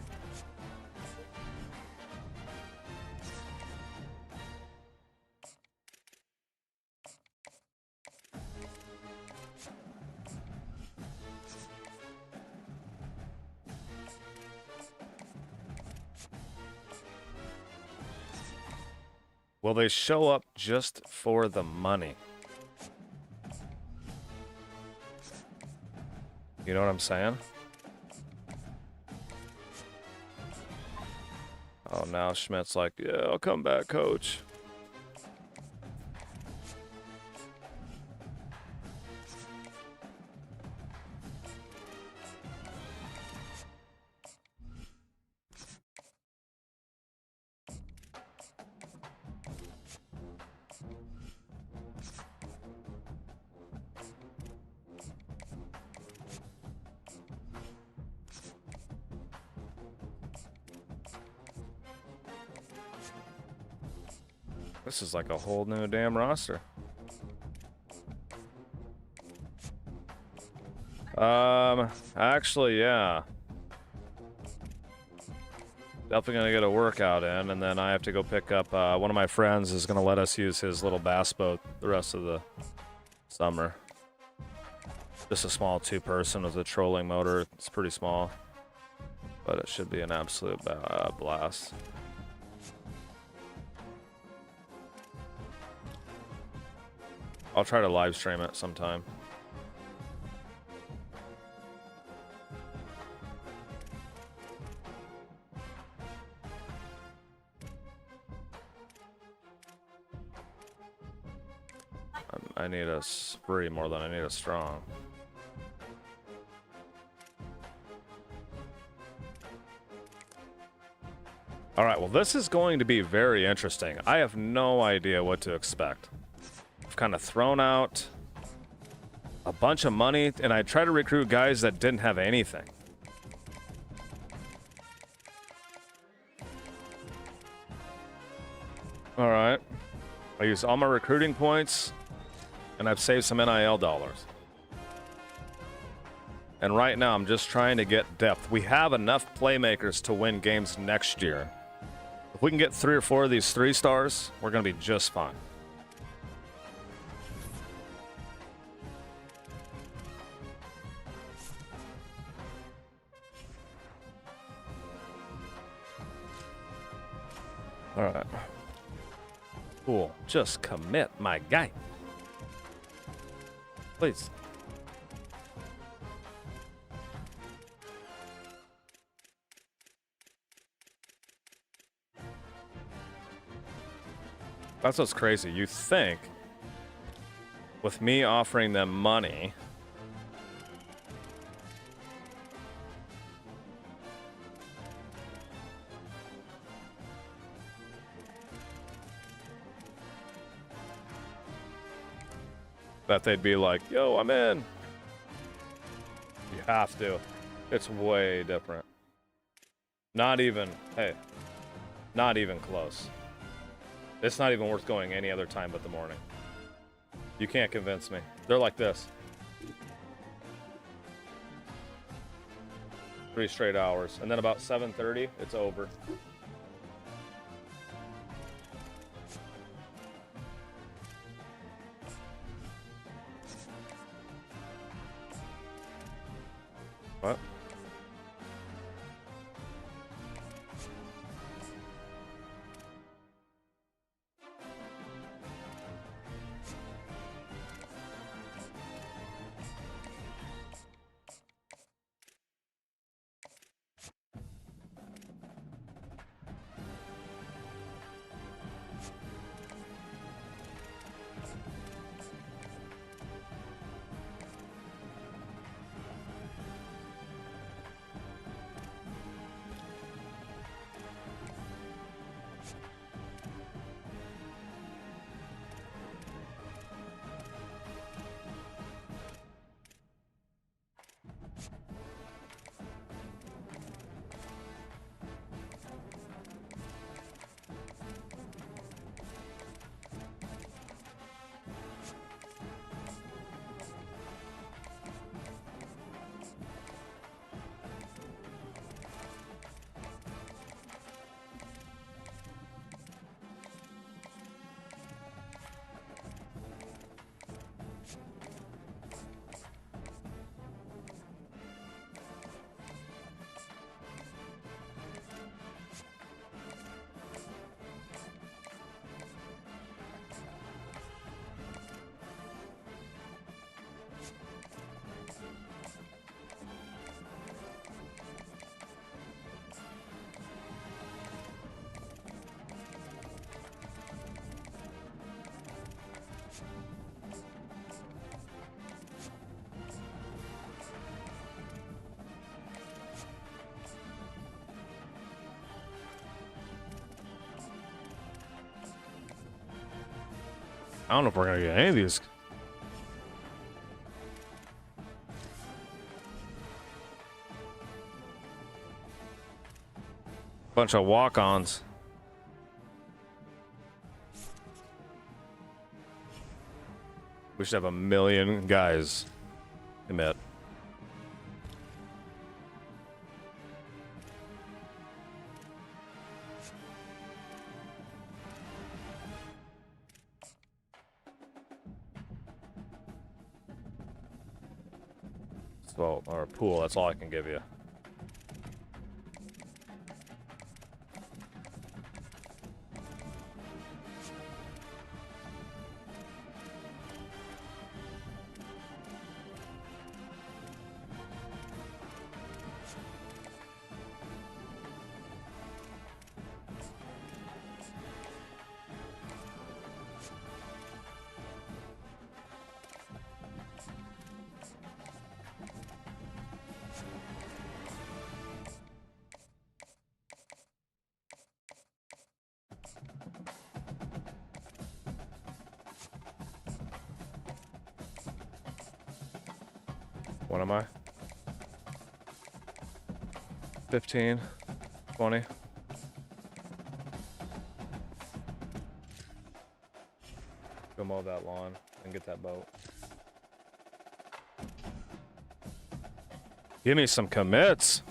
Will they show up just for the money? You know what I'm saying? Oh, now Schmidt's like, yeah, I'll come back, coach. This is like a whole new damn roster. Actually, yeah. Definitely gonna get a workout in, and then I have to go pick up, one of my friends is gonna let us use his little bass boat the rest of the summer. Just a small 2-person with a trolling motor. It's pretty small, but it should be an absolute blast. I'll try to live stream it sometime. I need a spree more than I need a strong. All right, well, this is going to be very interesting. I have no idea what to expect. I've kind of thrown out a bunch of money, and I try to recruit guys that didn't have anything. All right. I use all my recruiting points And I've saved some NIL dollars. And right now, I'm just trying to get depth. We have enough playmakers to win games next year. If we can get 3 or 4 of these 3 stars, we're going to be just fine. All right. Cool. Just commit, my guy. Please. That's what's crazy. You think with me offering them money, that they'd be like, yo, I'm in. You have to. It's way different. Not even, hey, not even close. It's not even worth going any other time but the morning. You can't convince me. They're like this. 3 straight hours. And then about 7:30, it's over. What? I don't know if we're gonna get any of these. Bunch of walk-ons. We should have 1 million guys commit. So, or a pool, that's all I can give you. What am I? 15, 20. Go mow that lawn. and get that boat. Give me some commits.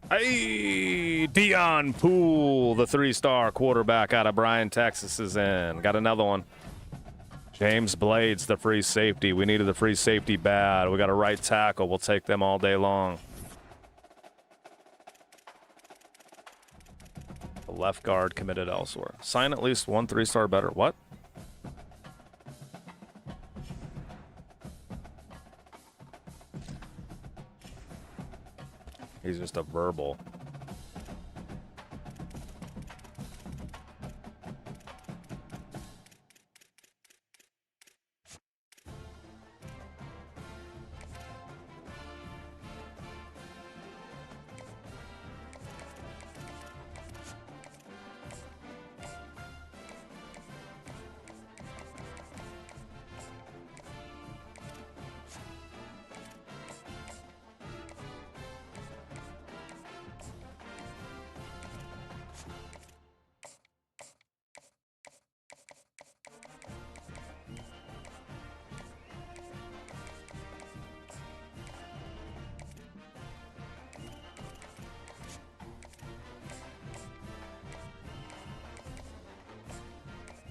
Hey, Dion Poole, the 3-star quarterback out of Bryan, Texas, is in. Got another one. James Blades, the free safety. We needed the free safety bad. We got a right tackle. We'll take them all day long. The left guard committed elsewhere. Sign at least one 3-star better. What? He's just a verbal.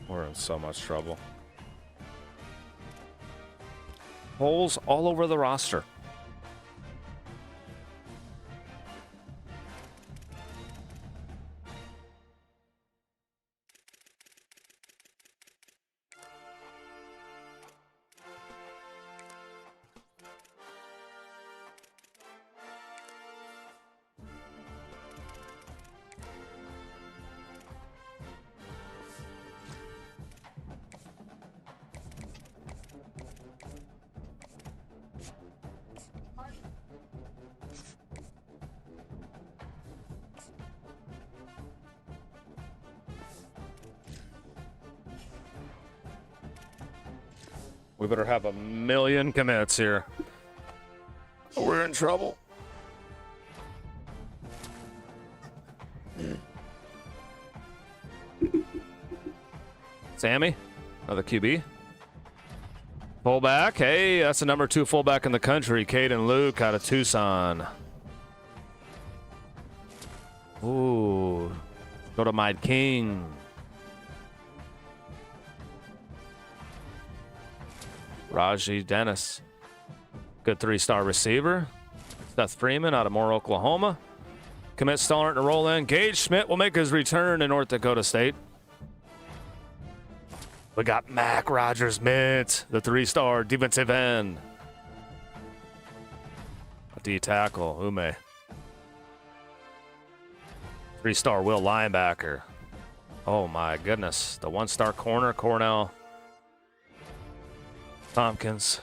We're in so much trouble. Holes all over the roster. We better have a million commits here. We're in trouble. Sammy, another QB. Fullback. Hey, that's the number 2 fullback in the country. Caden Luke out of Tucson. Ooh. Go to my king. Raji Dennis. Good 3-star receiver. Seth Freeman out of Moore, Oklahoma. Commit starting to roll in. Gage Schmidt will make his return to North Dakota State. We got Mac Rogers Mint, the 3-star defensive end. A D tackle, Ume. 3-star Will linebacker. Oh my goodness. The 1-star corner, Cornell Tompkins.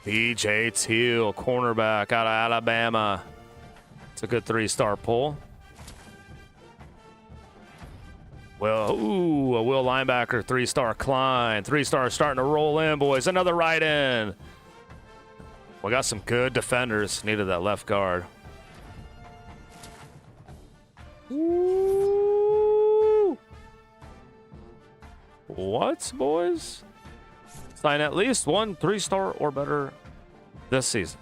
BJ Teal, cornerback out of Alabama. It's a good 3-star pull. Well, ooh, a Will linebacker, 3-star Klein. 3-star starting to roll in, boys. Another right end. We got some good defenders. Needed that left guard. Ooh. What, boys? Sign at least one 3-star or better this season.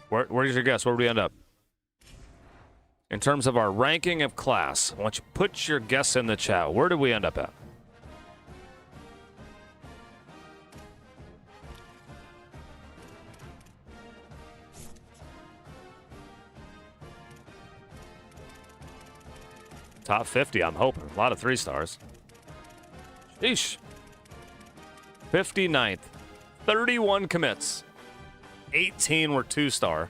Where's your guess? Where do we end up? In terms of our ranking of class, I want you to put your guess in the chat. Where did we end up at? Top 50, I'm hoping. A lot of 3-stars. Sheesh. 59th. 31 commits. 18 were 2-star.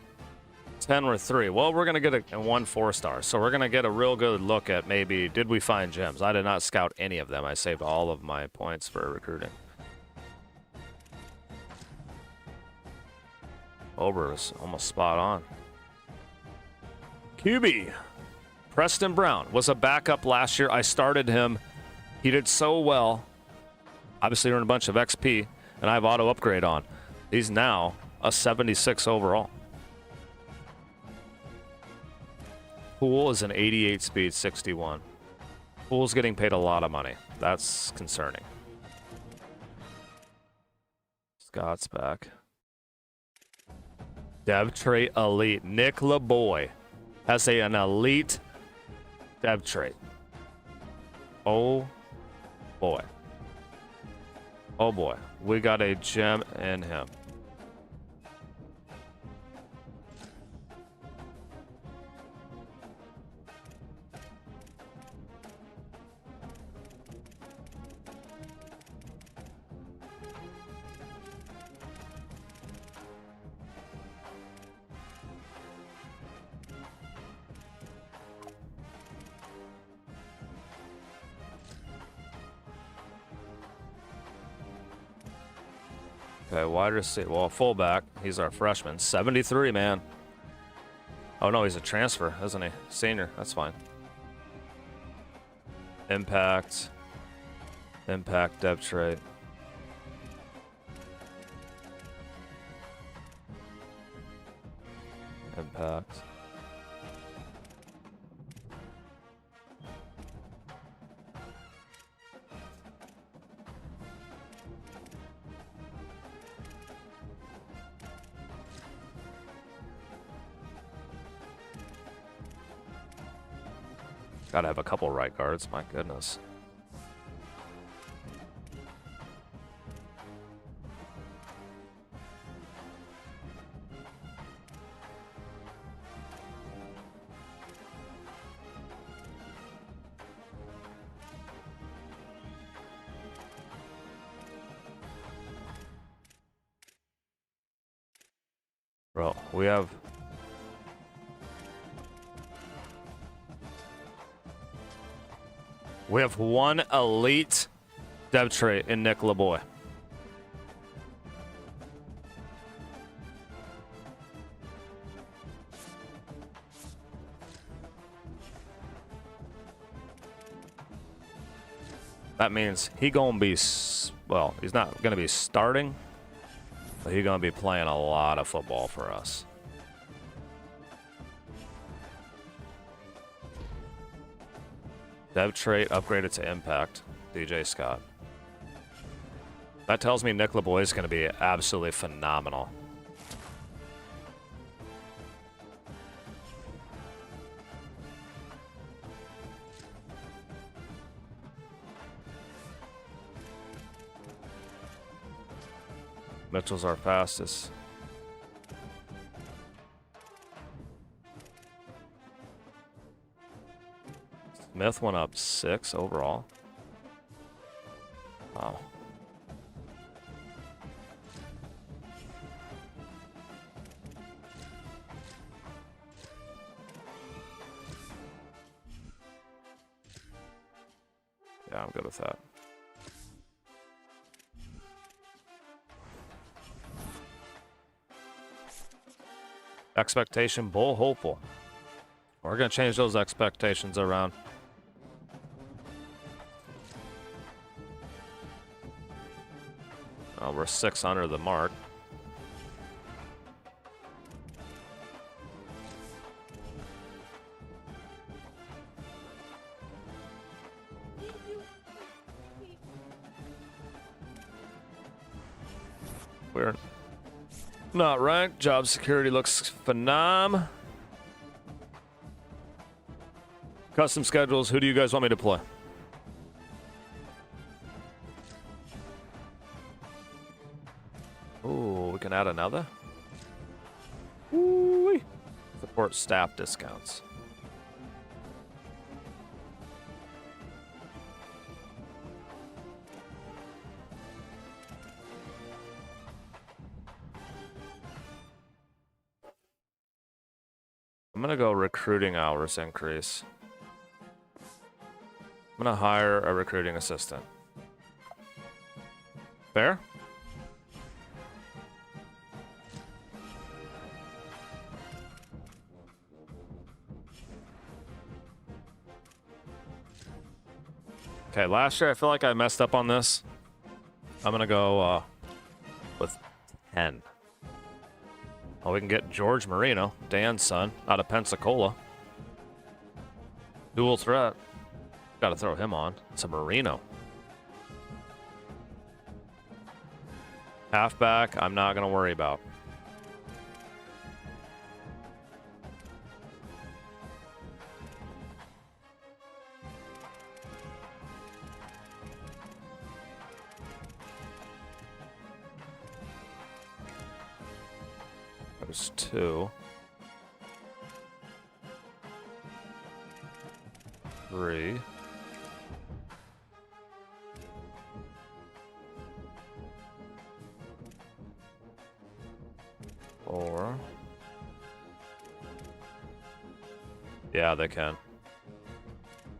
10 were 3. Well, we're going to get a 1 4-star. So we're going to get a real good look at maybe, did we find gems? I did not scout any of them. I saved all of my points for recruiting. Ober is almost spot on. QB. Preston Brown was a backup last year. I started him. He did so well. Obviously earned a bunch of XP, and I have auto upgrade on. He's now a 76 overall. Pool is an 88 speed, 61. Pool's getting paid a lot of money. That's concerning. Scott's back. Dev trait elite. Nick LeBoy has an elite dev trait. Oh boy. Oh boy. We got a gem in him. Okay, wide receiver. Well, fullback. He's our freshman. 73, man. Oh, no, he's a transfer, isn't he? Senior. That's fine. Impact. Impact depth trait. Impact. Gotta have a couple right guards, my goodness. Bro, we have one elite dev trait in Nick LeBoy. That means he gonna be, well, he's not gonna be starting, but he's gonna be playing a lot of football for us. Dev trait upgraded to impact. DJ Scott. That tells me Nick LeBoy is going to be absolutely phenomenal. Mitchell's our fastest. Smith went up 6 overall. Wow. Yeah, I'm good with that. Expectation bull hopeful. We're going to change those expectations around. We're 6 under the mark. We're not ranked. Job security looks phenom. Custom schedules. Who do you guys want me to play? Ooh, we can add another. Ooh-wee. Support staff discounts. I'm gonna go recruiting hours increase. I'm gonna hire a recruiting assistant. Fair? Okay, last year I feel like I messed up on this. I'm gonna go with 10. Oh, we can get George Marino, Dan's son, out of Pensacola. Dual threat. Got to throw him on. It's a Marino. Halfback, I'm not going to worry about. There's 2. 3. 4. Yeah, they can.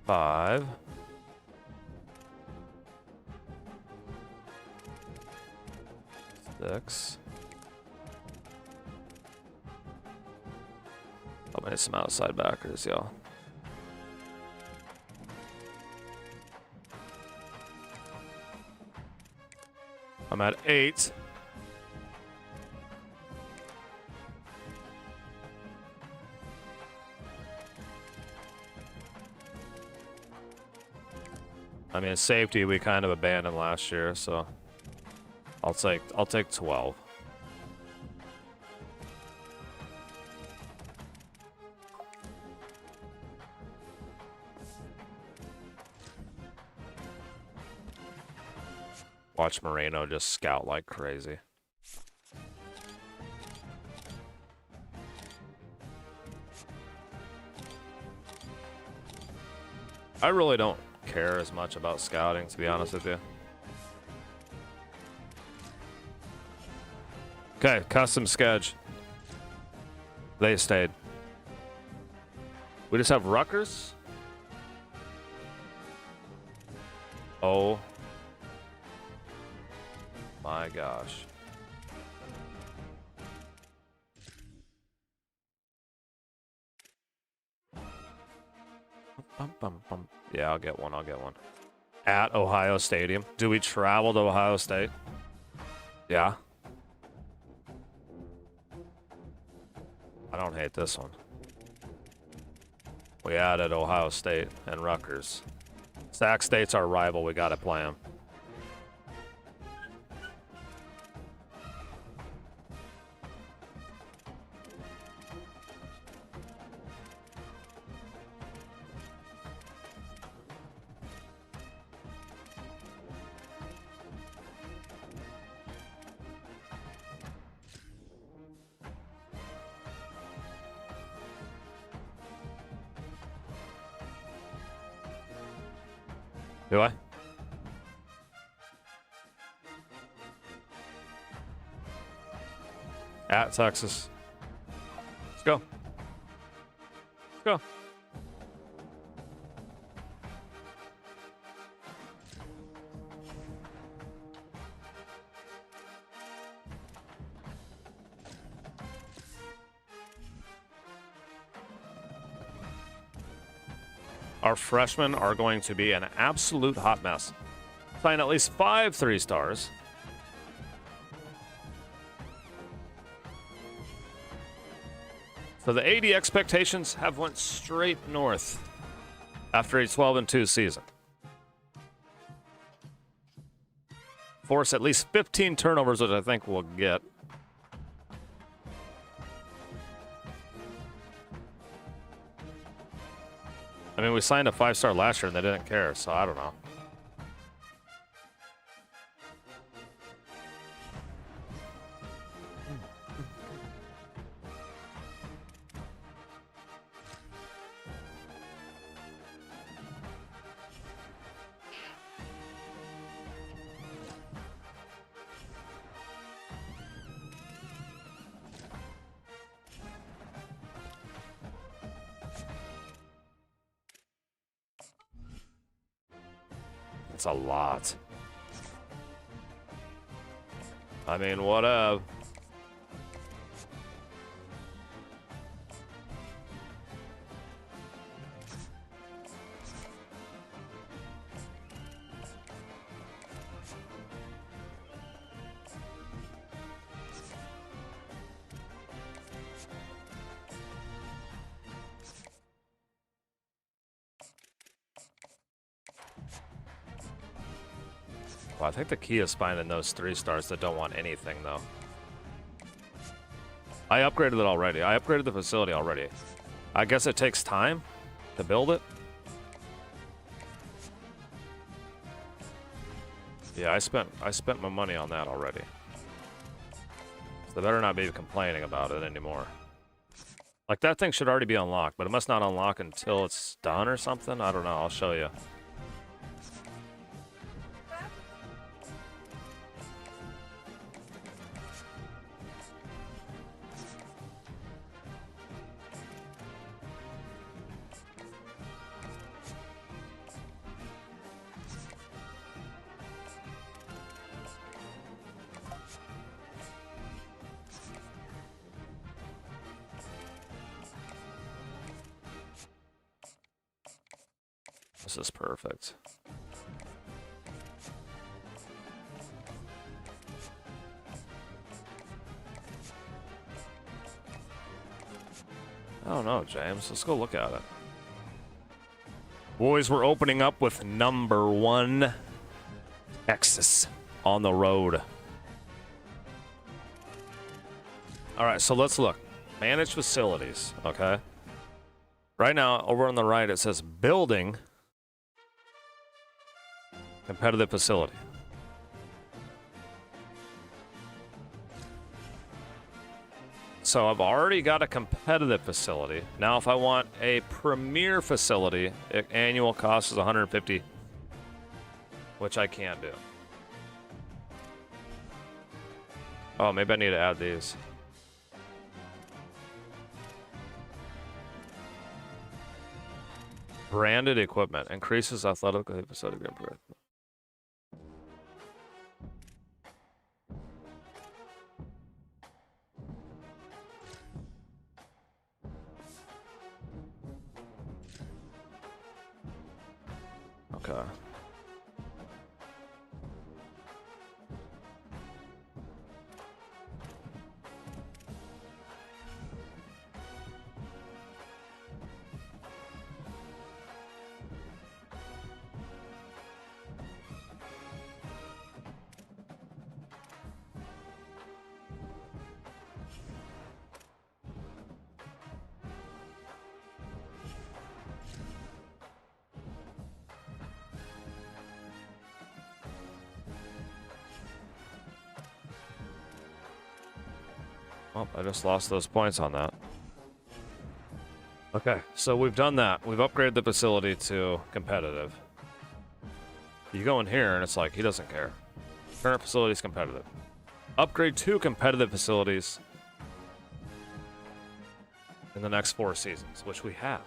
5. 6. I'll make some outside backers, y'all. I'm at 8. I mean, safety we kind of abandoned last year, so I'll take 12. Watch Moreno just scout like crazy. I really don't care as much about scouting, to be honest with you. Okay, custom sketch. They stayed. We just have Rutgers? Oh my gosh. Yeah, I'll get one. At Ohio Stadium. Do we travel to Ohio State? Yeah. I don't hate this one. We added Ohio State and Rutgers. Sac State's our rival. We got to play them. Do I? At Texas. Let's go. Let's go. Our freshmen are going to be an absolute hot mess. Playing at least 5 3-stars. So the AD expectations have went straight north after a 12-2 season. Force at least 15 turnovers, which I think we'll get. I mean, we signed a 5-star last year and they didn't care, so I don't know. It's a lot. I mean, whatever. Well, I think the key is finding those 3-stars that don't want anything, though. I upgraded it already. I upgraded the facility already. I guess it takes time to build it. Yeah, I spent my money on that already. So they better not be complaining about it anymore. Like, that thing should already be unlocked, but it must not unlock until it's done or something. I don't know. I'll show you. This is perfect. I don't know, James. Let's go look at it. Boys, we're opening up with number 1, Texas, on the road. All right, so let's look. Manage facilities, okay? Right now, over on the right, it says building competitive facility. So I've already got a competitive facility. Now, if I want a premier facility, annual cost is $150, which I can't do. Oh, maybe I need to add these. Branded equipment increases athletic facility growth. Okay. Oh, I just lost those points on that. Okay, so we've done that. We've upgraded the facility to competitive. You go in here and it's like, he doesn't care. Current facility is competitive. Upgrade 2 competitive facilities in the next 4 seasons, which we have.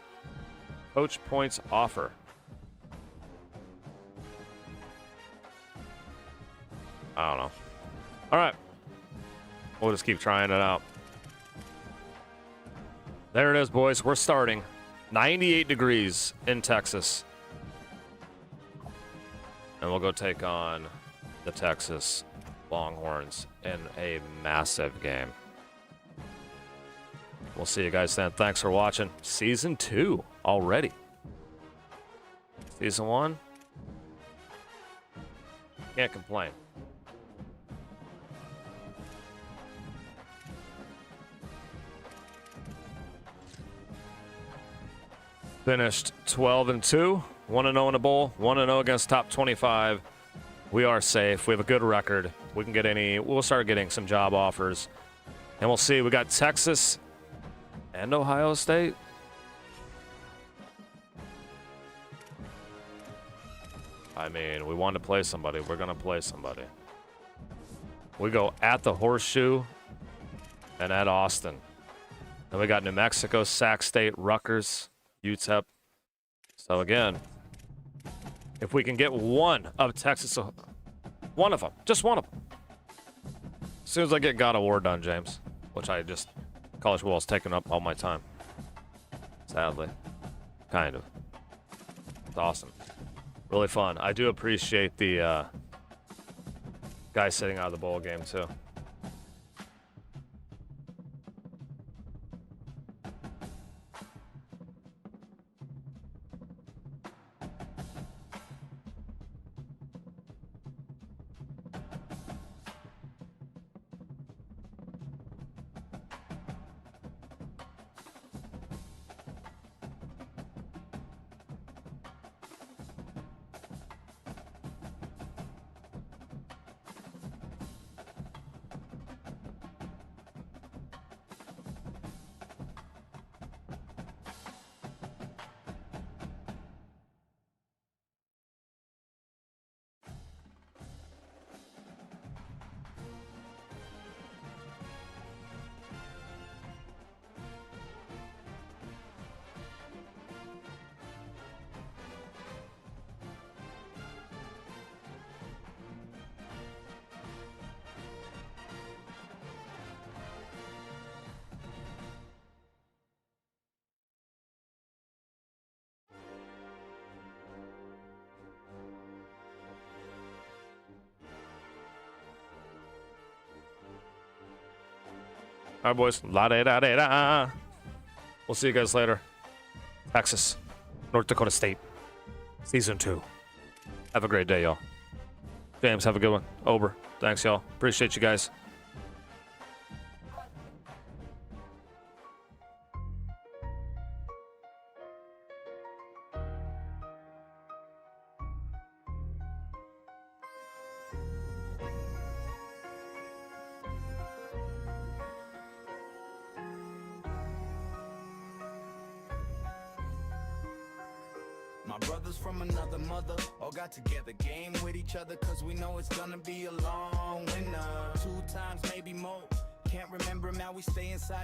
Coach points offer. I don't know. All right. We'll just keep trying it out. There it is, boys. We're starting. 98 degrees in Texas. And we'll go take on the Texas Longhorns in a massive game. We'll see you guys then. Thanks for watching. Season 2 already. Season 1. Can't complain. Finished 12-2, 1-0 in a bowl, 1-0 against top 25. We are safe. We have a good record. We can get we'll start getting some job offers. And we'll see. We got Texas and Ohio State. I mean, we want to play somebody. We're going to play somebody. We go at the Horseshoe and at Austin. Then we got New Mexico, Sac State, Rutgers, UTEP. So again, if we can get one of Texas, one of them, just one of them. As soon as I get God of War done, James, which I just, College Bowl is taking up all my time. Sadly. Kind of. It's awesome. Really fun. I do appreciate the guys sitting out of the bowl game too. All right, boys. La da da da da. We'll see you guys later. Texas, North Dakota State, Season 2. Have a great day, y'all. James, have a good one. Ober, thanks, y'all. Appreciate you guys. My brothers from another mother all got together, game with each other, cause we know it's gonna be a long winter. 2 times, maybe more. Can't remember, now we stay inside.